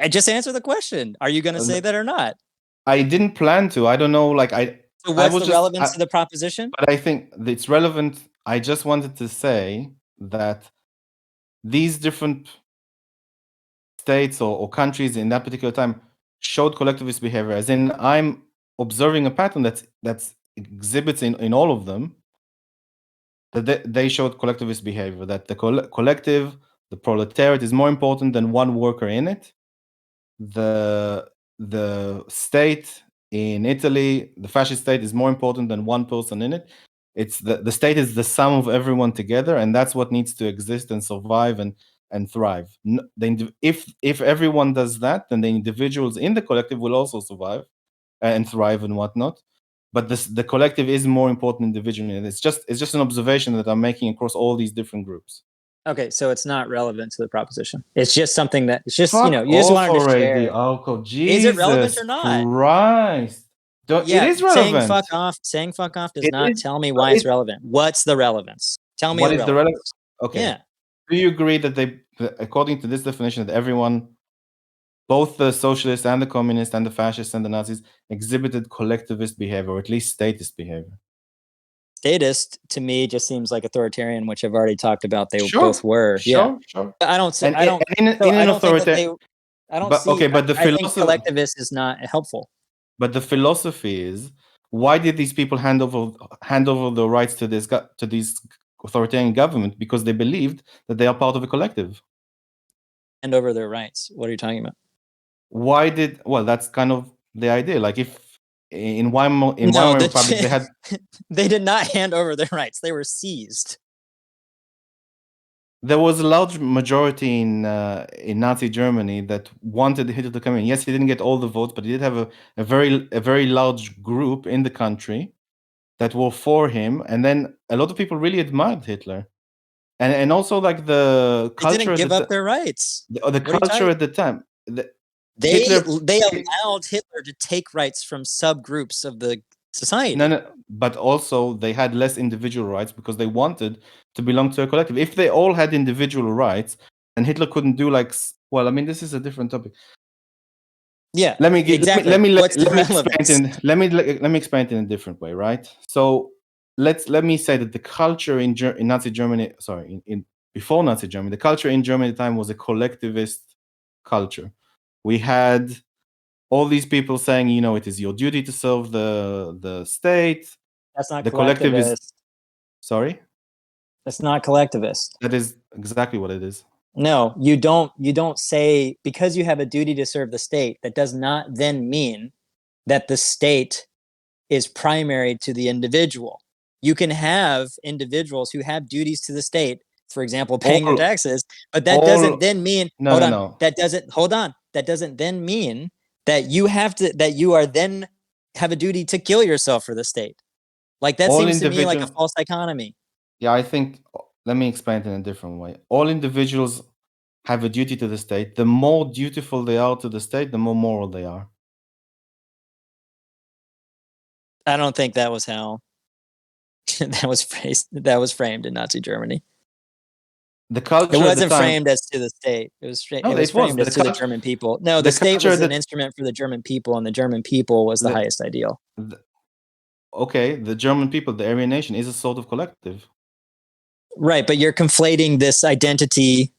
Just answer the question. Are you going to say that or not? I didn't plan to. I don't know. So what's the relevance of the proposition? But I think it's relevant. I just wanted to say that these different states or countries in that particular time showed collectivist behavior, as in I'm observing a pattern that's exhibits in all of them, that they showed collectivist behavior, that the collective, the proletariat, is more important than one worker in it. The state in Italy, the fascist state, is more important than one person in it. It's the state is the sum of everyone together, and that's what needs to exist and survive and thrive. If everyone does that, then the individuals in the collective will also survive and thrive and whatnot. But the collective is more important individually. And it's just an observation that I'm making across all these different groups. Okay, so it's not relevant to the proposition. It's just something that it's just you just wanted to share. Jesus, is it relevant or not? Christ. It is relevant. Saying fuck off does not tell me why it's relevant. What's the relevance? Tell me what is the relevance. Okay. Yeah. Do you agree that according to this definition, that everyone, both the socialists and the communists and the fascists and the Nazis, exhibited collectivist behavior, or at least statist behavior? Statist to me just seems like authoritarian, which I've already talked about. They both were. Sure. I don't see. I don't. I don't see. Okay, but I think collectivist is not helpful. But the philosophy is, why did these people hand over the rights to these authoritarian government? Because they believed that they are part of a collective. Hand over their rights. What are you talking about? Well, that's kind of the idea. Like if in Weimar Republic they had they did not hand over their rights. They were seized. There was a large majority in Nazi Germany that wanted Hitler to come in. Yes, he didn't get all the votes, but he did have a very large group in the country that were for him. And then a lot of people really admired Hitler, and also like the They culture didn't give up their rights. the culture at the time. They Hitler allowed Hitler to take rights from subgroups of the society. No, but also they had less individual rights because they wanted to belong to a collective. If they all had individual rights, and Hitler couldn't do like, well, I mean, this is a different topic. Yeah, Let me exactly. let me explain it in a different way, right? So let me say that the culture in Nazi Germany, sorry, in before Nazi Germany, the culture in Germany at the time was a collectivist culture. We had all these people saying, you know, it is your duty to serve the state. That's not The collective is collectivist. sorry. That's not collectivist. That is exactly what it is. No, you don't say because you have a duty to serve the state. That does not then mean that the state is primary to the individual. You can have individuals who have duties to the state, for example, paying their taxes, but that doesn't then mean no. That doesn't then mean that you are then have a duty to kill yourself for the state. Like that seems to me like a false dichotomy. Yeah, I think let me explain it in a different way. All individuals have a duty to the state. The more dutiful they are to the state, the more moral they are. I don't think that was how that was framed in Nazi Germany. The culture it wasn't at the time, framed as to the state. It was framed as to the German people. No, the state was an instrument for the German people, and the German people was the highest ideal. Okay, the German people, the Aryan nation, is a sort of collective. Right, but you're conflating this identity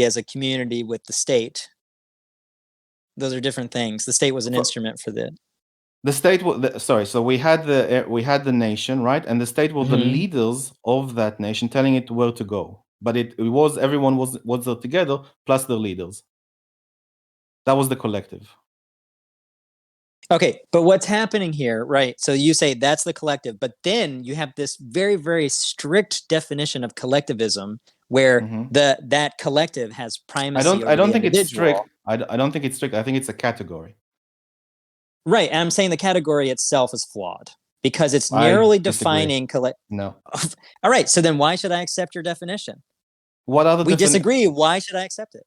as a community with the state. Those are different things. The state was an instrument for that. The state was so we had the nation, right? And the state were the leaders of that nation, telling it where to go. But it was everyone was there together, plus the leaders. That was the collective. Okay, but what's happening here, right? So you say that's the collective, but then you have this very, very strict definition of collectivism, where that collective has primacy. I don't think it's strict. I don't think it's strict. I think it's a category. Right, and I'm saying the category itself is flawed because it's narrowly defining No. All right, so then why should I accept your definition? What other we disagree. Why should I accept it?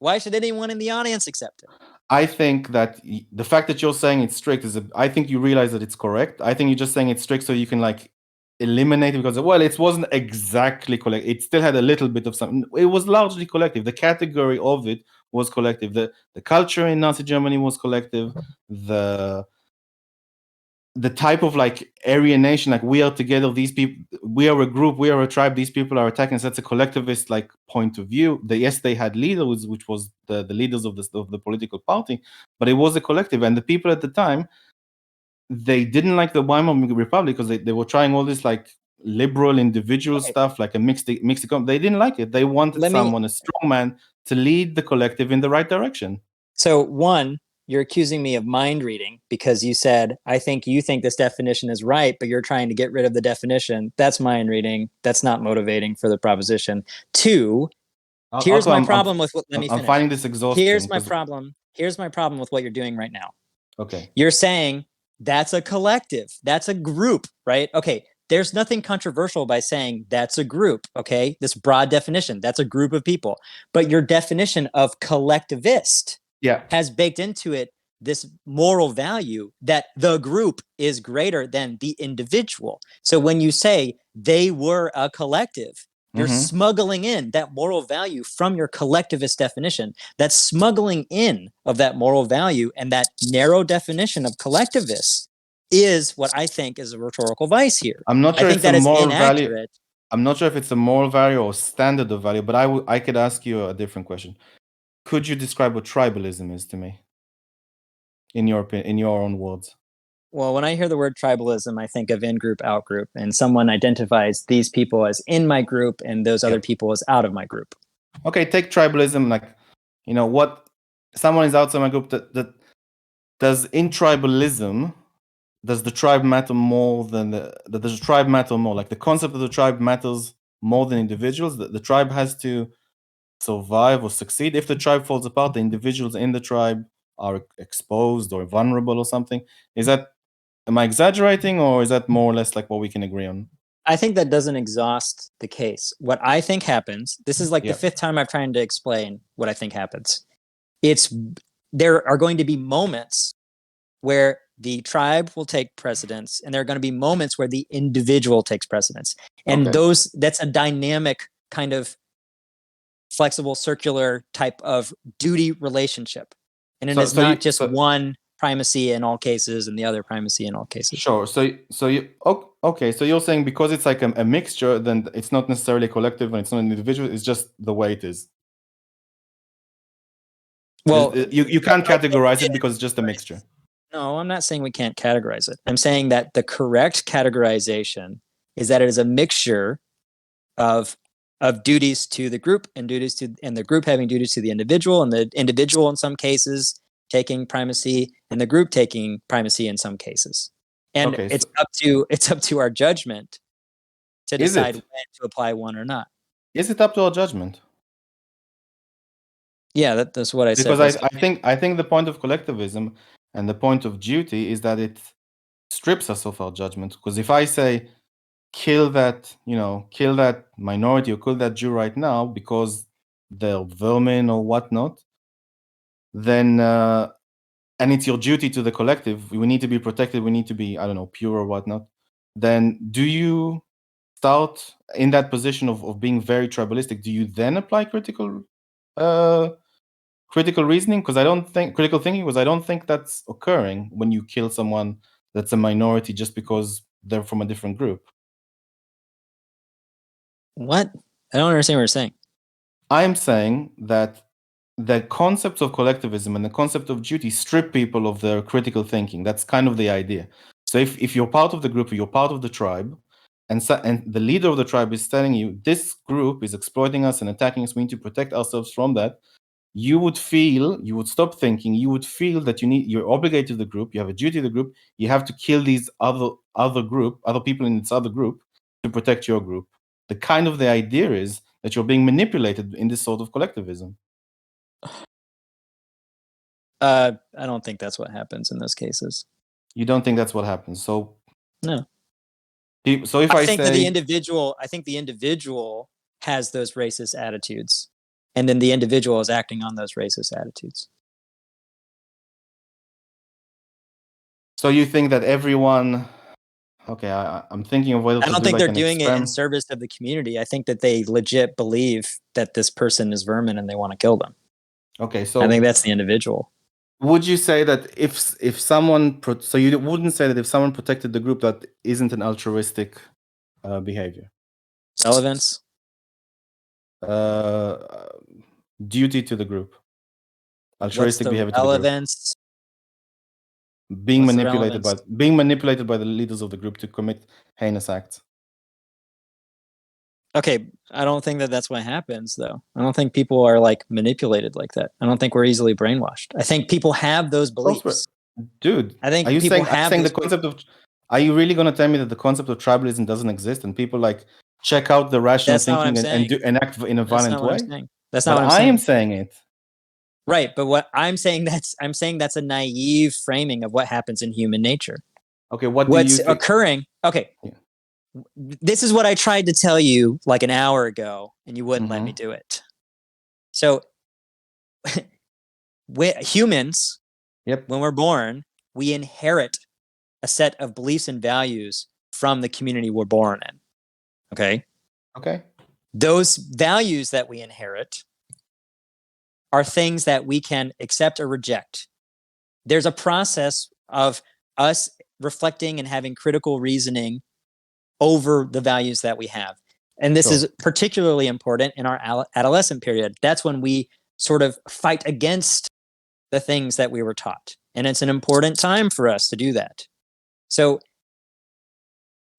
Why should anyone in the audience accept it? I think that the fact that you're saying it's strict I think you realize that it's correct. I think you're just saying it's strict so you can like eliminate it because, well, it wasn't exactly collective. It still had a little bit of something. It was largely collective. The category of it was collective. The culture in Nazi Germany was collective. The type of like Aryan nation, like we are together, these people, we are a group, we are a tribe, these people are attacking us. That's a collectivist like point of view. Yes, they had leaders, which was the leaders of the political party, but it was a collective. And the people at the time, they didn't like the Weimar Republic because they were trying all this like liberal individual stuff, like a mixed economy. They didn't like it. They wanted a strong man to lead the collective in the right direction. So one, you're accusing me of mind reading because you said, I think you think this definition is right, but you're trying to get rid of the definition. That's mind reading. That's not motivating for the proposition. Two, here's my problem with what, let me finish. I'm finding this exhausting. Here's my problem with what you're doing right now. Okay. You're saying that's a collective. That's a group, right? Okay. There's nothing controversial by saying that's a group, okay? This broad definition, that's a group of people. But your definition of collectivist has baked into it this moral value that the group is greater than the individual. So when you say they were a collective, you're smuggling in that moral value from your collectivist definition. That smuggling in of that moral value and that narrow definition of collectivists is what I think is a rhetorical vice here. I'm not sure I think that is inaccurate. I'm not sure if it's a moral value or standard of value, but I could ask you a different question. Could you describe what tribalism is to me? In your opinion, in your own words. Well, when I hear the word tribalism, I think of in-group, out-group, and someone identifies these people as in my group and those other people as out of my group. Okay, take tribalism, like, you know, what someone is outside my group. That does in tribalism, does the tribe matter more than does the tribe matter more? Like the concept of the tribe matters more than individuals. The tribe has to survive or succeed. If the tribe falls apart, the individuals in the tribe are exposed or vulnerable or something. Am I exaggerating, or is that more or less like what we can agree on? I think that doesn't exhaust the case. What I think happens, this is like the fifth time I've tried to explain what I think happens. There are going to be moments where the tribe will take precedence, and there are going to be moments where the individual takes precedence. And that's a dynamic kind of flexible circular type of duty relationship. And it is not just one primacy in all cases and the other primacy in all cases. Sure. So you're saying because it's like a mixture, then it's not necessarily collective and it's not an individual, it's just the way it is. Well, you can't categorize it because it's just a mixture. No, I'm not saying we can't categorize it. I'm saying that the correct categorization is that it is a mixture of duties to the group and the group having duties to the individual, and the individual in some cases taking primacy and the group taking primacy in some cases. And it's up to our judgment to decide when to apply one or not. Is it up to our judgment? Yeah, that's what I said. Because I think the point of collectivism and the point of duty is that it strips us of our judgment. Because if I say kill that minority or kill that Jew right now because they're vermin or whatnot, then and it's your duty to the collective, we need to be protected, we need to be, I don't know, pure or whatnot, then do you start in that position of being very tribalistic? Do you then apply critical reasoning? Because I don't think critical thinking, because I don't think that's occurring when you kill someone that's a minority just because they're from a different group. What? I don't understand what you're saying. I'm saying that the concepts of collectivism and the concept of duty strip people of their critical thinking. That's kind of the idea. So if you're part of the group or you're part of the tribe, and the leader of the tribe is telling you this group is exploiting us and attacking us, we need to protect ourselves from that, you would stop thinking, you would feel that you're obligated to the group, you have a duty to the group, you have to kill these other people in this other group to protect your group. The idea is that you're being manipulated in this sort of collectivism. I don't think that's what happens in those cases. You don't think that's what happens? So no. So if I think that I think the individual has those racist attitudes, and then the individual is acting on those racist attitudes. So you think that everyone? Okay, I'm thinking of whether I don't think they're doing it in service of the community. I think that they legit believe that this person is vermin and they want to kill them. Okay, so I think that's the individual. Would you say that if someone, so you wouldn't say that if someone protected the group, that isn't an altruistic behavior? Relevance? Duty to the group. Altruistic behavior relevance? to the group. Being manipulated by the leaders of the group to commit heinous acts. Okay, I don't think that that's what happens, though. I don't think people are like manipulated like that. I don't think we're easily brainwashed. I think people have those beliefs. Dude, I think are you people saying the concept of? Are you really going to tell me that the concept of tribalism doesn't exist and people like check out the rational thinking and act in a violent way? That's not what I'm saying. I am saying it. Right, but what I'm saying that's a naive framing of what happens in human nature. Okay, what's occurring? Okay. Yeah. This is what I tried to tell you like an hour ago, and you wouldn't let me do it. So, humans, when we're born, we inherit a set of beliefs and values from the community we're born in. Okay? Okay. Those values that we inherit are things that we can accept or reject. There's a process of us reflecting and having critical reasoning over the values that we have. And this is particularly important in our adolescent period. That's when we sort of fight against the things that we were taught. And it's an important time for us to do that. So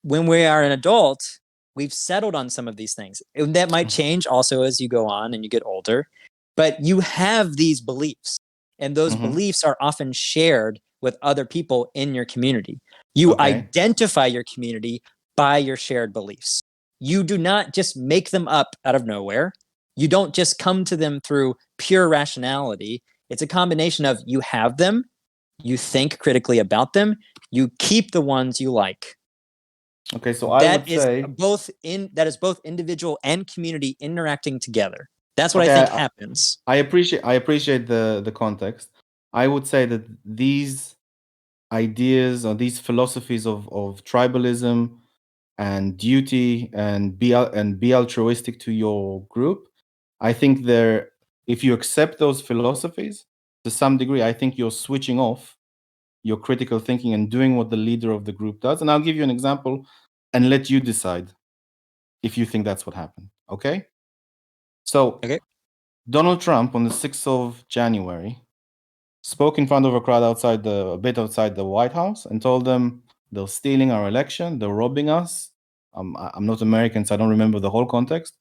when we are an adult, we've settled on some of these things. That might change also as you go on and you get older. But you have these beliefs, and those beliefs are often shared with other people in your community. You identify your community by your shared beliefs. you do not just make them up out of nowhere. You don't just come to them through pure rationality. It's a combination of you have them, you think critically about them, you keep the ones you like. Okay, so I would say that is both individual and community interacting together. That's what okay, I think happens. I appreciate the context. I would say that these ideas or these philosophies of tribalism and duty and be altruistic to your group, I think they're, if you accept those philosophies to some degree, I think you're switching off your critical thinking and doing what the leader of the group does. And I'll give you an example and let you decide if you think that's what happened. Okay? So Okay. Donald Trump on the 6th of January spoke in front of a crowd a bit outside the White House and told them they're stealing our election, they're robbing us. I'm not American, so I don't remember the whole context.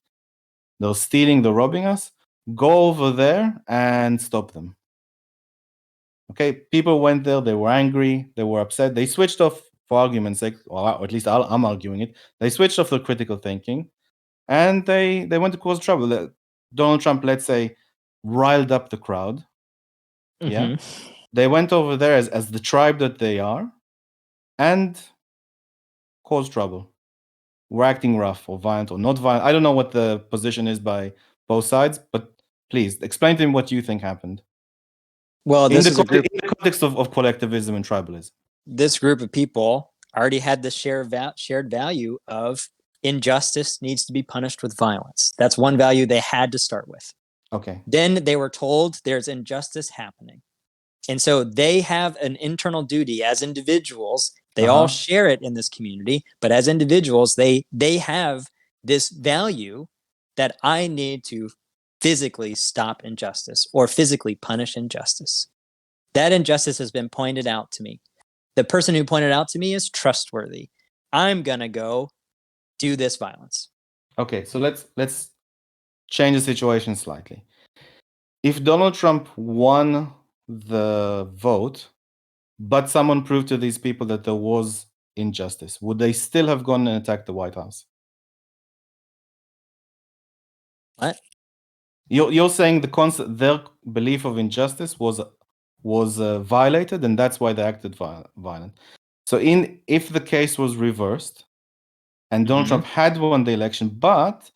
They're stealing, they're robbing us. Go over there and stop them. Okay, people went there, they were angry, they were upset. They switched off, for argument's sake, or at least I'm arguing it. They switched off their critical thinking and they went to cause trouble. Donald Trump, let's say, riled up the crowd. Yeah. They went over there as the tribe that they are and caused trouble. We're acting rough or violent or not violent. I don't know what the position is by both sides, but please explain to me what you think happened. Well, in the context of collectivism and tribalism. This group of people already had the shared value of injustice needs to be punished with violence. That's one value they had to start with. Okay. Then they were told there's injustice happening. And so they have an internal duty as individuals. They all share it in this community, but as individuals, they have this value that I need to physically stop injustice or physically punish injustice. That injustice has been pointed out to me. The person who pointed out to me is trustworthy. I'm going to go do this violence. Okay, so let's change the situation slightly. If Donald Trump won the vote, but someone proved to these people that there was injustice, would they still have gone and attacked the White House? What? You're saying their belief of injustice was violated, and that's why they acted violent. So if the case was reversed, and Donald Trump had won the election, but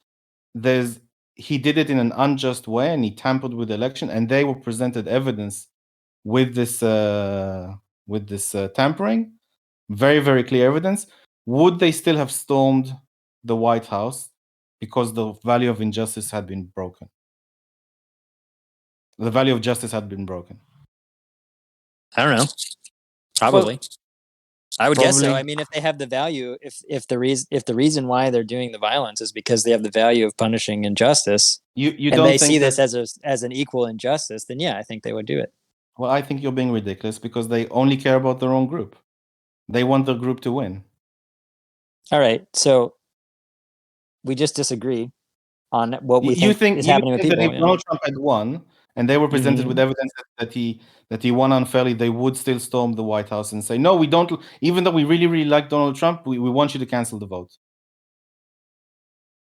he did it in an unjust way, and he tampered with the election, and they were presented evidence with this tampering, very, very clear evidence. Would they still have stormed the White House because the value of injustice had been broken? The value of justice had been broken. I don't know. Probably. Well, I would guess so. I mean, if they have the value, if the reason why they're doing the violence is because they have the value of punishing injustice, you and don't they think see this as an equal injustice, then yeah, I think they would do it. Well, I think you're being ridiculous because they only care about their own group. They want the group to win. All right, so we just disagree on what we think is happening with people. That if Donald Trump had won and they were presented with evidence that he won unfairly, they would still storm the White House and say, no, we don't. Even though we really, really like Donald Trump, we want you to cancel the vote.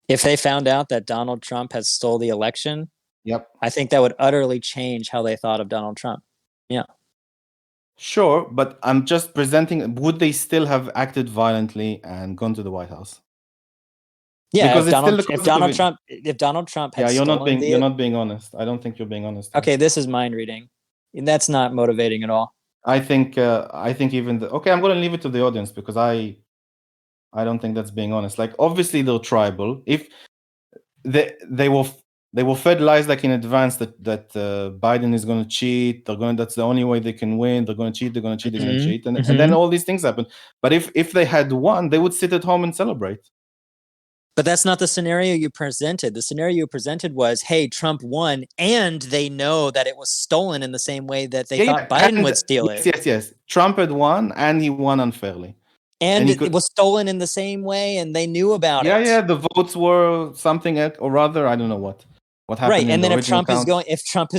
If they found out that Donald Trump has stole the election, yep, I think that would utterly change how they thought of Donald Trump. Yeah. Sure, but I'm just presenting, would they still have acted violently and gone to the White House? Yeah, because if Donald Trump had you're not being honest. I don't think you're being honest. Okay, this is mind reading. That's not motivating at all. I think even okay, I'm going to leave it to the audience because I don't think that's being honest. Like, obviously they're tribal. If they were fed lies like in advance that Biden is going to cheat. That's the only way they can win. They're going to cheat. They're going to cheat. They're going to cheat. And then all these things happen. But if they had won, they would sit at home and celebrate. But that's not the scenario you presented. The scenario you presented was, hey, Trump won, and they know that it was stolen in the same way that they thought Biden would steal it. Yes. Trump had won, and he won unfairly. And it was stolen in the same way, and they knew about it. Yeah, the votes were something or rather, I don't know what happened. Right, and then if Trump is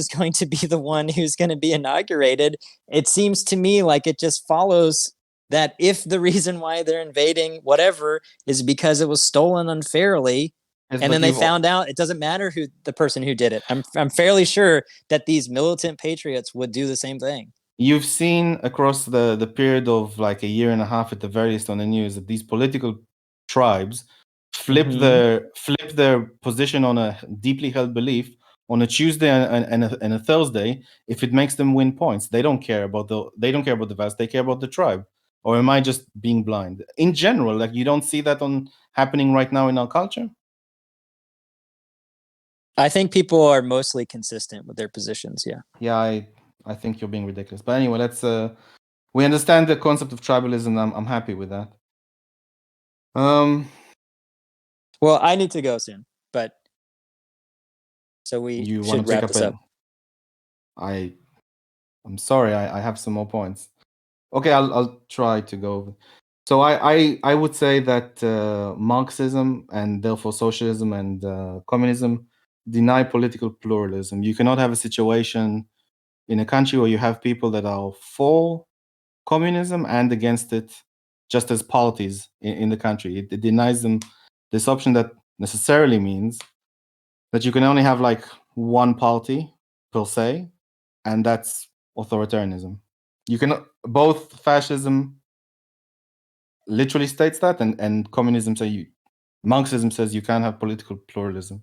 going to be the one who's going to be inaugurated, it seems to me like it just follows that if the reason why they're invading whatever is because it was stolen unfairly, Yes, and but then they found out it doesn't matter who the person who did it. I'm fairly sure that these militant patriots would do the same thing. You've seen across the period of like a year and a half at the very least on the news that these political tribes flip their position on a deeply held belief on a Tuesday and a Thursday if it makes them win points. They don't care about the vast, they care about the tribe. Or am I just being blind? In general, like you don't see that happening right now in our culture? I think people are mostly consistent with their positions, yeah. Yeah, I think you're being ridiculous. But anyway, let's we understand the concept of tribalism. I'm happy with that. Well, I need to go soon, but so we you want should to pick wrap up this up. I'm sorry, I have some more points. Okay, I'll try to go. So I would say that Marxism and therefore socialism and communism deny political pluralism. You cannot have a situation in a country where you have people that are for communism and against it just as parties in the country. It denies them this option that necessarily means that you can only have like one party per se, and that's authoritarianism. You can both fascism literally states that, and communism Marxism says you can't have political pluralism.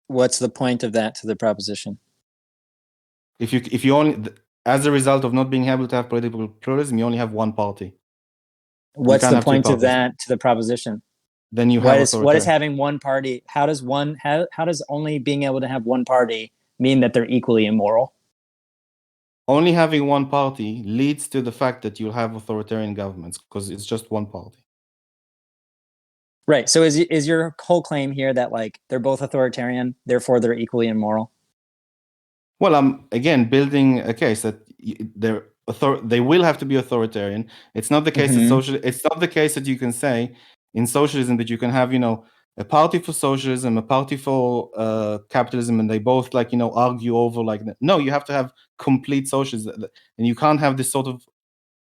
What's the point of that to the proposition? If you only, as a result of not being able to have political pluralism, you only have one party. What's the point of that to the proposition? Then you have what is having one party? How does only being able to have one party mean that they're equally immoral? Only having one party leads to the fact that you'll have authoritarian governments because it's just one party. Right. So is your whole claim here that like they're both authoritarian, therefore they're equally immoral? Well, I'm again building a case that they will have to be authoritarian. It's not the case that it's not the case that you can say in socialism that you can have, a party for socialism, a party for capitalism, and they both argue over no, you have to have complete socialism, and you can't have this sort of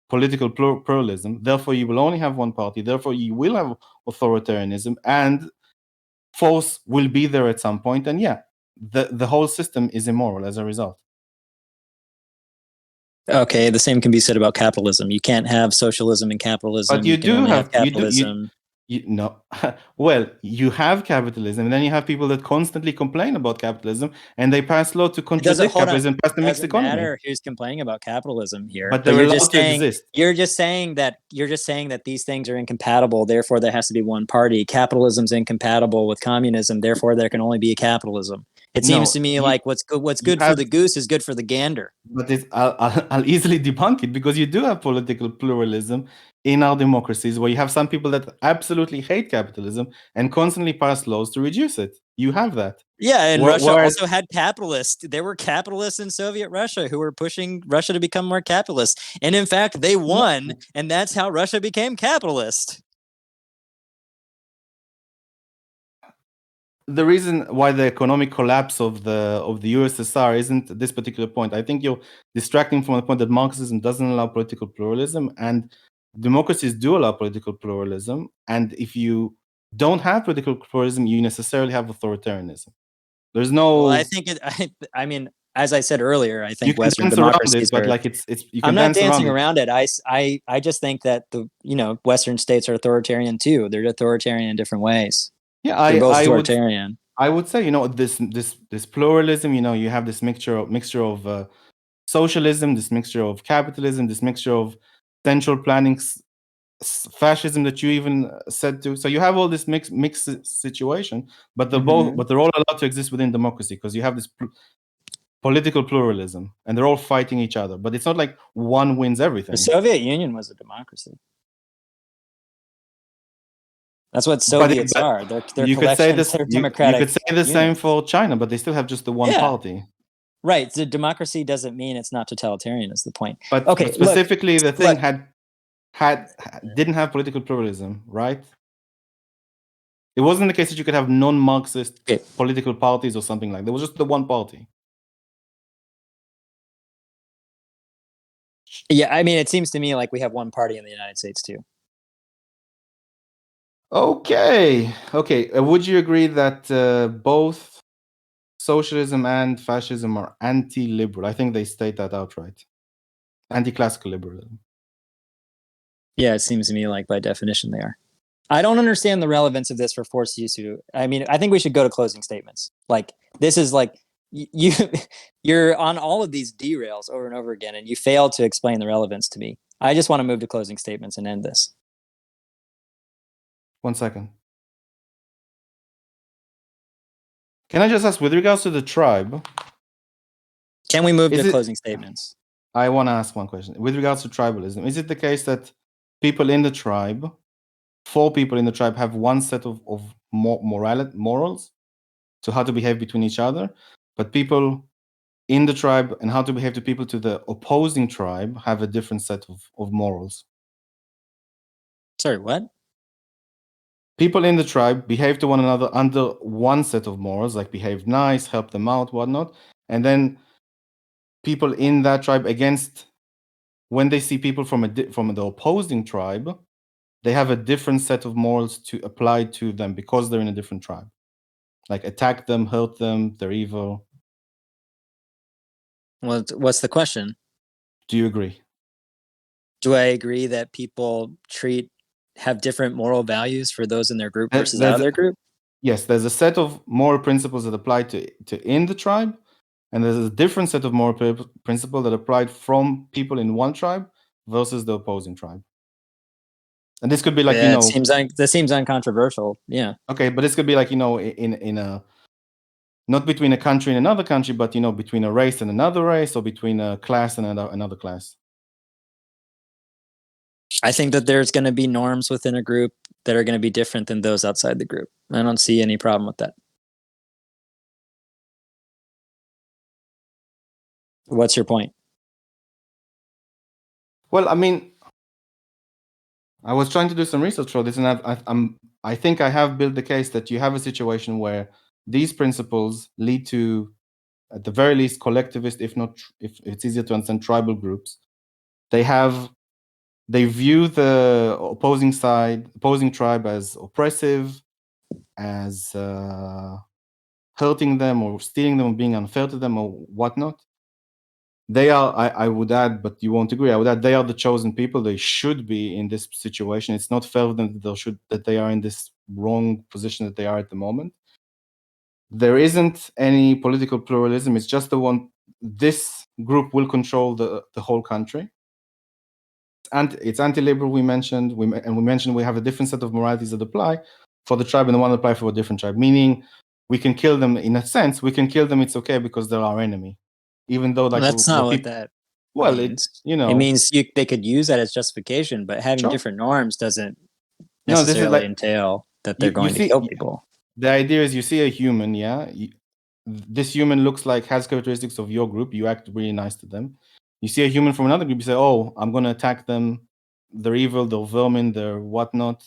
political pluralism. Therefore, you will only have one party. Therefore, you will have authoritarianism, and force will be there at some point. And yeah, the whole system is immoral as a result. Okay, the same can be said about capitalism. You can't have socialism and capitalism. But you can do only have capitalism. No. Well, you have capitalism, and then you have people that constantly complain about capitalism, and they pass law to contradict capitalism, pass the mixed economy. It doesn't matter who's complaining about capitalism here. But they're allowed to exist. You're just saying that these things are incompatible. Therefore, there has to be one party. Capitalism's incompatible with communism. Therefore, there can only be a capitalism. It seems to me like what's good for the goose is good for the gander. But I'll easily debunk it, because you do have political pluralism in our democracies where you have some people that absolutely hate capitalism and constantly pass laws to reduce it. You have that. Yeah, and Russia also had capitalists. There were capitalists in Soviet Russia who were pushing Russia to become more capitalist. And in fact, they won, and that's how Russia became capitalist. The reason why the economic collapse of the USSR isn't this particular point. I think you're distracting from the point that Marxism doesn't allow political pluralism, and democracies do allow political pluralism. And if you don't have political pluralism, you necessarily have authoritarianism. There's no. Well, I think I mean, as I said earlier, I think Western democracies but like it's you can I'm not dancing around it. I just think that Western states are authoritarian too. They're authoritarian in different ways. Yeah, they're both authoritarian. I would say, this pluralism, you have this mixture of socialism, this mixture of capitalism, this mixture of central planning, fascism that you even said to. So you have all this mixed situation, but they're all allowed to exist within democracy, because you have this political pluralism, and they're all fighting each other. But it's not like one wins everything. The Soviet Union was a democracy. That's what Soviets are. They're collections. They're democratic. You could say the same for China, but they still have just the one party. Right. The democracy doesn't mean it's not totalitarian. Is the point. But okay, specifically, the thing didn't have political pluralism, right? It wasn't the case that you could have non-Marxist political parties or something like that. It was just the one party. Yeah, I mean, it seems to me like we have one party in the United States too. Okay. Would you agree that both socialism and fascism are anti-liberal? I think they state that outright. Anti-classical liberalism. Yeah, it seems to me like by definition they are. I don't understand the relevance of this for forced use. I mean, I think we should go to closing statements. Like this is like you you're on all of these derails over and over again, and you fail to explain the relevance to me. I just want to move to closing statements and end this. 1 second. Can I just ask, with regards to the tribe, can we move to closing statements? I want to ask one question. With regards to tribalism, is it the case that people in the tribe, 4 people in the tribe, have one set of morals to how to behave between each other, but people in the tribe and how to behave to people to the opposing tribe have a different set of morals? Sorry, what? People in the tribe behave to one another under one set of morals, like behave nice, help them out, whatnot, and then people in that tribe against, when they see people from the opposing tribe, they have a different set of morals to apply to them because they're in a different tribe. Like attack them, hurt them, they're evil. What's the question? Do you agree? Do I agree that people have different moral values for those in their group versus out of their group? Yes, there's a set of moral principles that apply to in the tribe, and there's a different set of moral principles that applied from people in one tribe versus the opposing tribe. And this could be like, that seems uncontroversial. Yeah. Okay, but this could be like, in a, not between a country and another country, but between a race and another race, or between a class and another class. I think that there's going to be norms within a group that are going to be different than those outside the group. I don't see any problem with that. What's your point? Well, I mean, I was trying to do some research for this, and I think I have built the case that you have a situation where these principles lead to, at the very least, collectivist, if it's easier to understand, tribal groups. They view the opposing tribe as oppressive, as hurting them or stealing them or being unfair to them or whatnot. They are, I would add, but you won't agree, I would add, they are the chosen people. They should be in this situation. It's not fair for them that they are in this wrong position that they are at the moment. There isn't any political pluralism. It's just this group will control the whole country. And it's anti-liberal, we mentioned, we have a different set of moralities that apply for the tribe and the one that apply for a different tribe, meaning we can kill them. In a sense, we can kill them, it's okay, because they're our enemy. Even though, like, that's not what that means. It means they could use that as justification, but having different norms doesn't necessarily entail that they're going to kill people. The idea is, you see a human, this human has characteristics of your group, you act really nice to them. You see a human from another group, you say, oh, I'm going to attack them, they're evil, they're vermin, they're whatnot.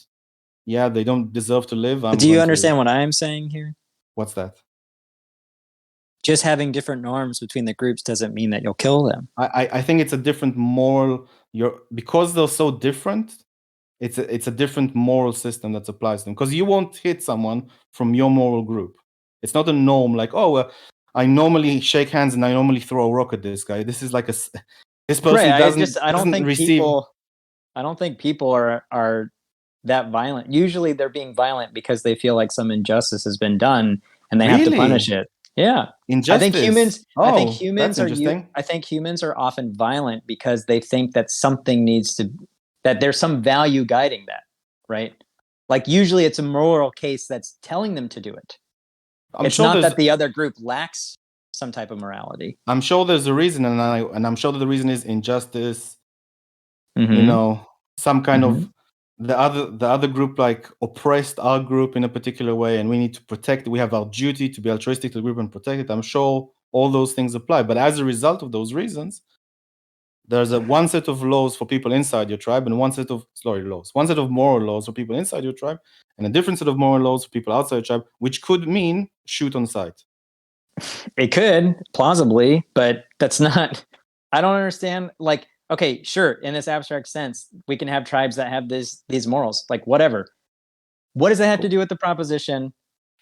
Yeah, they don't deserve to live. Do you understand what I'm saying here? What's that? Just having different norms between the groups doesn't mean that you'll kill them. I think it's a different moral, because they're so different, it's a different moral system that applies to them. Because you won't hit someone from your moral group. It's not a norm like, I normally shake hands and I normally throw a rock at this guy. This is like this person I don't think people are that violent. Usually they're being violent because they feel like some injustice has been done and they have to punish it. Yeah. Injustice. I think humans are often violent because they think that that there's some value guiding that, right? Like usually it's a moral case that's telling them to do it. It's not that the other group lacks some type of morality. I'm sure there's a reason, and I'm sure that the reason is injustice. Mm-hmm. Some kind of the other group oppressed our group in a particular way, and we need to protect. We have our duty to be altruistic to the group and protect it. I'm sure all those things apply, but as a result of those reasons, there's one set of laws for people inside your tribe, and one set of moral laws for people inside your tribe, and a different set of moral laws for people outside your tribe, which could mean shoot on sight. It could, plausibly, but that's not. I don't understand. Like, okay, sure, in this abstract sense, we can have tribes that have these morals, like whatever. What does that have to do with the proposition?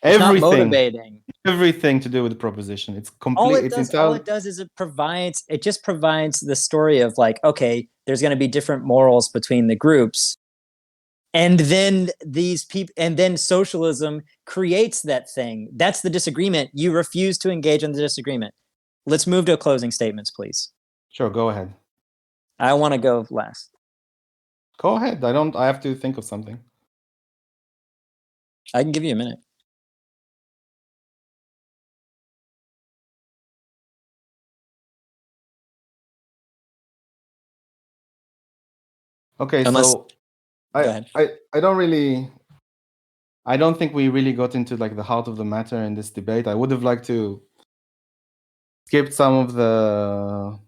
It's not Everything, motivating. everything to do with the proposition. It's All complete. it It's does, all entirely it does is it just provides the story of like, okay, there's going to be different morals between the groups, and then these people, and then socialism creates that thing. That's the disagreement. You refuse to engage in the disagreement. Let's move to closing statements, please. sure. Go ahead. I want to go last. Go ahead. I don't. I have to think of something. I can give you a minute. Okay, Unless, so go I, ahead. I don't really. I don't think we really got into like the heart of the matter in this debate. I would have liked to skip some of the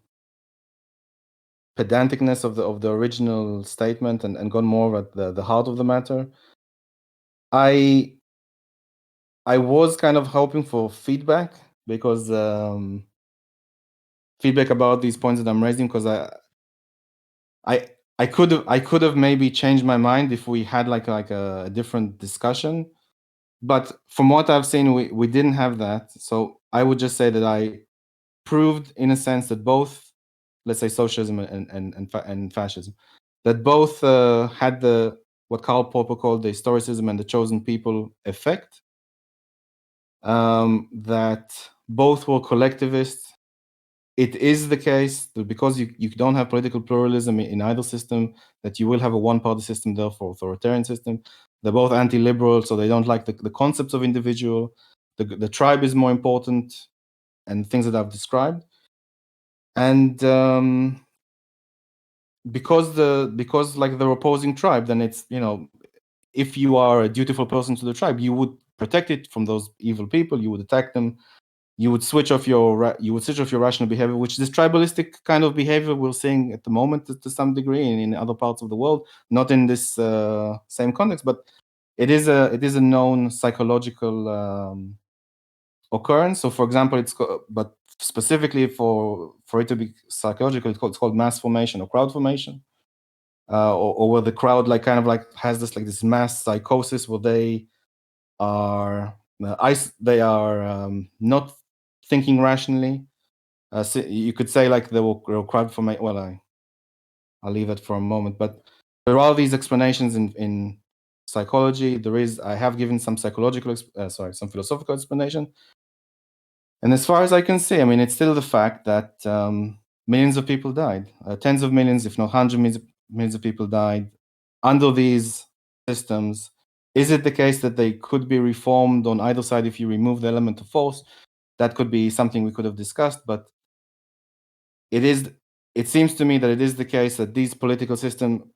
pedanticness of the original statement and gone more at the heart of the matter. I was kind of hoping for feedback because feedback about these points that I'm raising, because I could have maybe changed my mind if we had like a different discussion. But from what I've seen, we didn't have that. So I would just say that I proved, in a sense, that both, let's say, socialism and fascism, that both had the what Karl Popper called the historicism and the chosen people effect. That both were collectivists. It is the case that because you don't have political pluralism in either system, that you will have a one-party system, therefore authoritarian system. They're both anti-liberal, so they don't like the concepts of individual. The tribe is more important, and things that I've described. And because like the opposing tribe, then it's, if you are a dutiful person to the tribe, you would protect it from those evil people. You would attack them. You would switch off your rational behavior, which this tribalistic kind of behavior we're seeing at the moment to some degree in other parts of the world, not in this same context, but it is a known psychological occurrence. So, for example, but specifically for it to be psychological, it's called mass formation or crowd formation, or where the crowd like kind of like has this mass psychosis where they are not thinking rationally. So you could say like the crowd formation. Well, I'll leave that for a moment. But there are these explanations in psychology. I have given some some philosophical explanation. And as far as I can see, I mean, it's still the fact that millions of people died, tens of millions, if not hundreds of millions of people died under these systems. Is it the case that they could be reformed on either side if you remove the element of force? That could be something we could have discussed, but it seems to me that it is the case that this political system,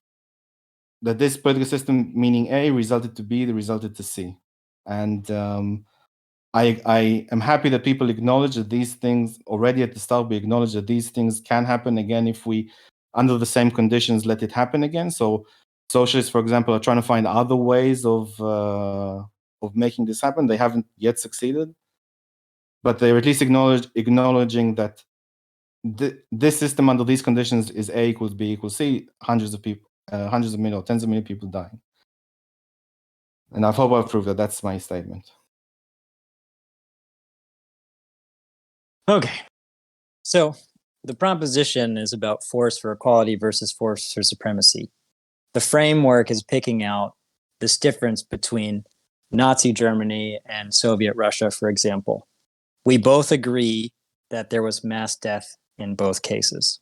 meaning A, resulted to B, resulted to C. And I am happy that people acknowledge that these things already at the start, we acknowledge that these things can happen again if we, under the same conditions, let it happen again. So socialists, for example, are trying to find other ways of making this happen. They haven't yet succeeded, but they're at least acknowledging that this system under these conditions is A equals B equals C, hundreds of people, hundreds of millions, or tens of millions of people dying. And I hope I've proved that. That's my statement. Okay. So the proposition is about force for equality versus force for supremacy. The framework is picking out this difference between Nazi Germany and Soviet Russia, for example. We both agree that there was mass death in both cases.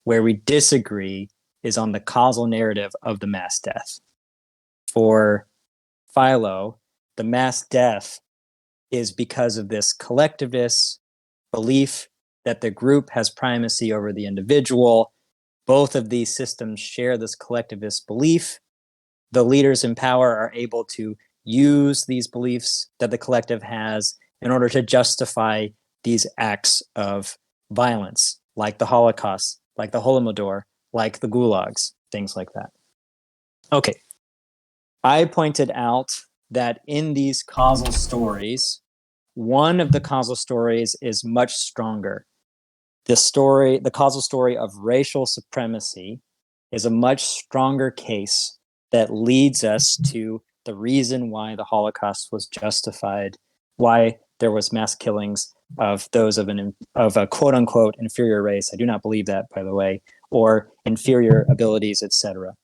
Where we disagree is on the causal narrative of the mass death. For Philo, the mass death is because of this collectivist belief that the group has primacy over the individual. Both of these systems share this collectivist belief. The leaders in power are able to use these beliefs that the collective has in order to justify these acts of violence, like the Holocaust, like the Holodomor, like the gulags, things like that. Okay. I pointed out that in these causal stories, one of the causal stories is much stronger. the causal story of racial supremacy is a much stronger case that leads us to the reason why the Holocaust was justified, why there was mass killings of those of a quote unquote inferior race. I do not believe that, by the way, or inferior abilities, etc.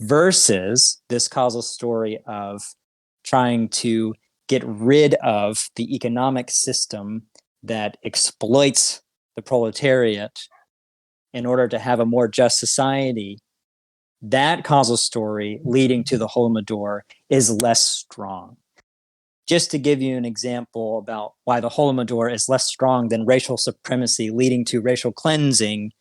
Versus this causal story of trying to get rid of the economic system that exploits the proletariat in order to have a more just society. That causal story leading to the Holodomor is less strong. Just to give you an example about why the Holodomor is less strong than racial supremacy leading to racial cleansing,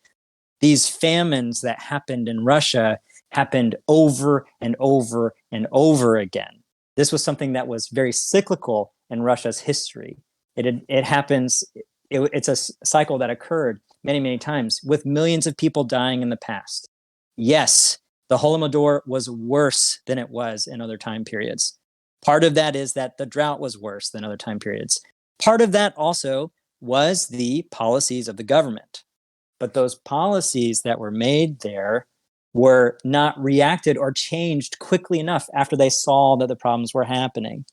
these famines that happened in Russia happened over and over and over again. This was something that was very cyclical in Russia's history. It happens, it's a cycle that occurred many, many times with millions of people dying in the past. Yes, the Holodomor was worse than it was in other time periods. Part of that is that the drought was worse than other time periods. Part of that also was the policies of the government. But those policies that were made there were not reacted or changed quickly enough after they saw that the problems were happening.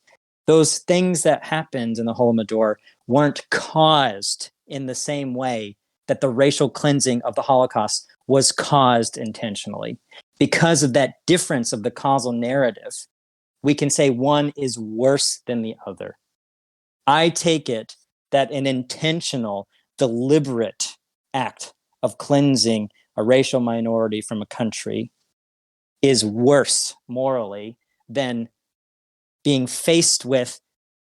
Those things that happened in the Holodomor weren't caused in the same way that the racial cleansing of the Holocaust was caused intentionally. Because of that difference of the causal narrative, we can say one is worse than the other. I take it that an intentional, deliberate act of cleansing a racial minority from a country is worse morally than being faced with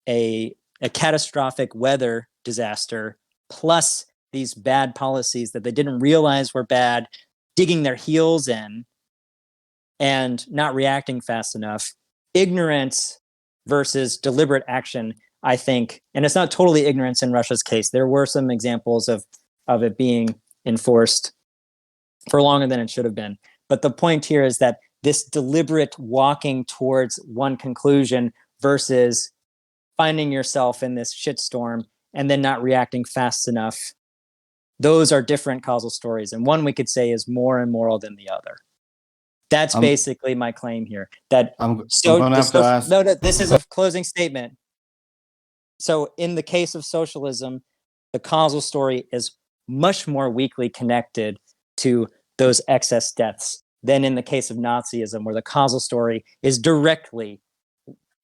a catastrophic weather disaster plus these bad policies that they didn't realize were bad, digging their heels in and not reacting fast enough. Ignorance versus deliberate action, I think, and it's not totally ignorance in Russia's case. There were some examples of it being enforced for longer than it should have been. But the point here is that this deliberate walking towards one conclusion versus finding yourself in this shitstorm and then not reacting fast enough, those are different causal stories. And one we could say is more immoral than the other. That's basically my claim here. That I'm gonna have to ask. No, this is a closing statement. So in the case of socialism, the causal story is much more weakly connected to those excess deaths than in the case of Nazism, where the causal story is directly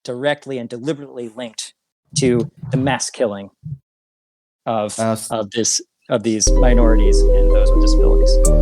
and deliberately linked to the mass killing of these minorities and those with disabilities.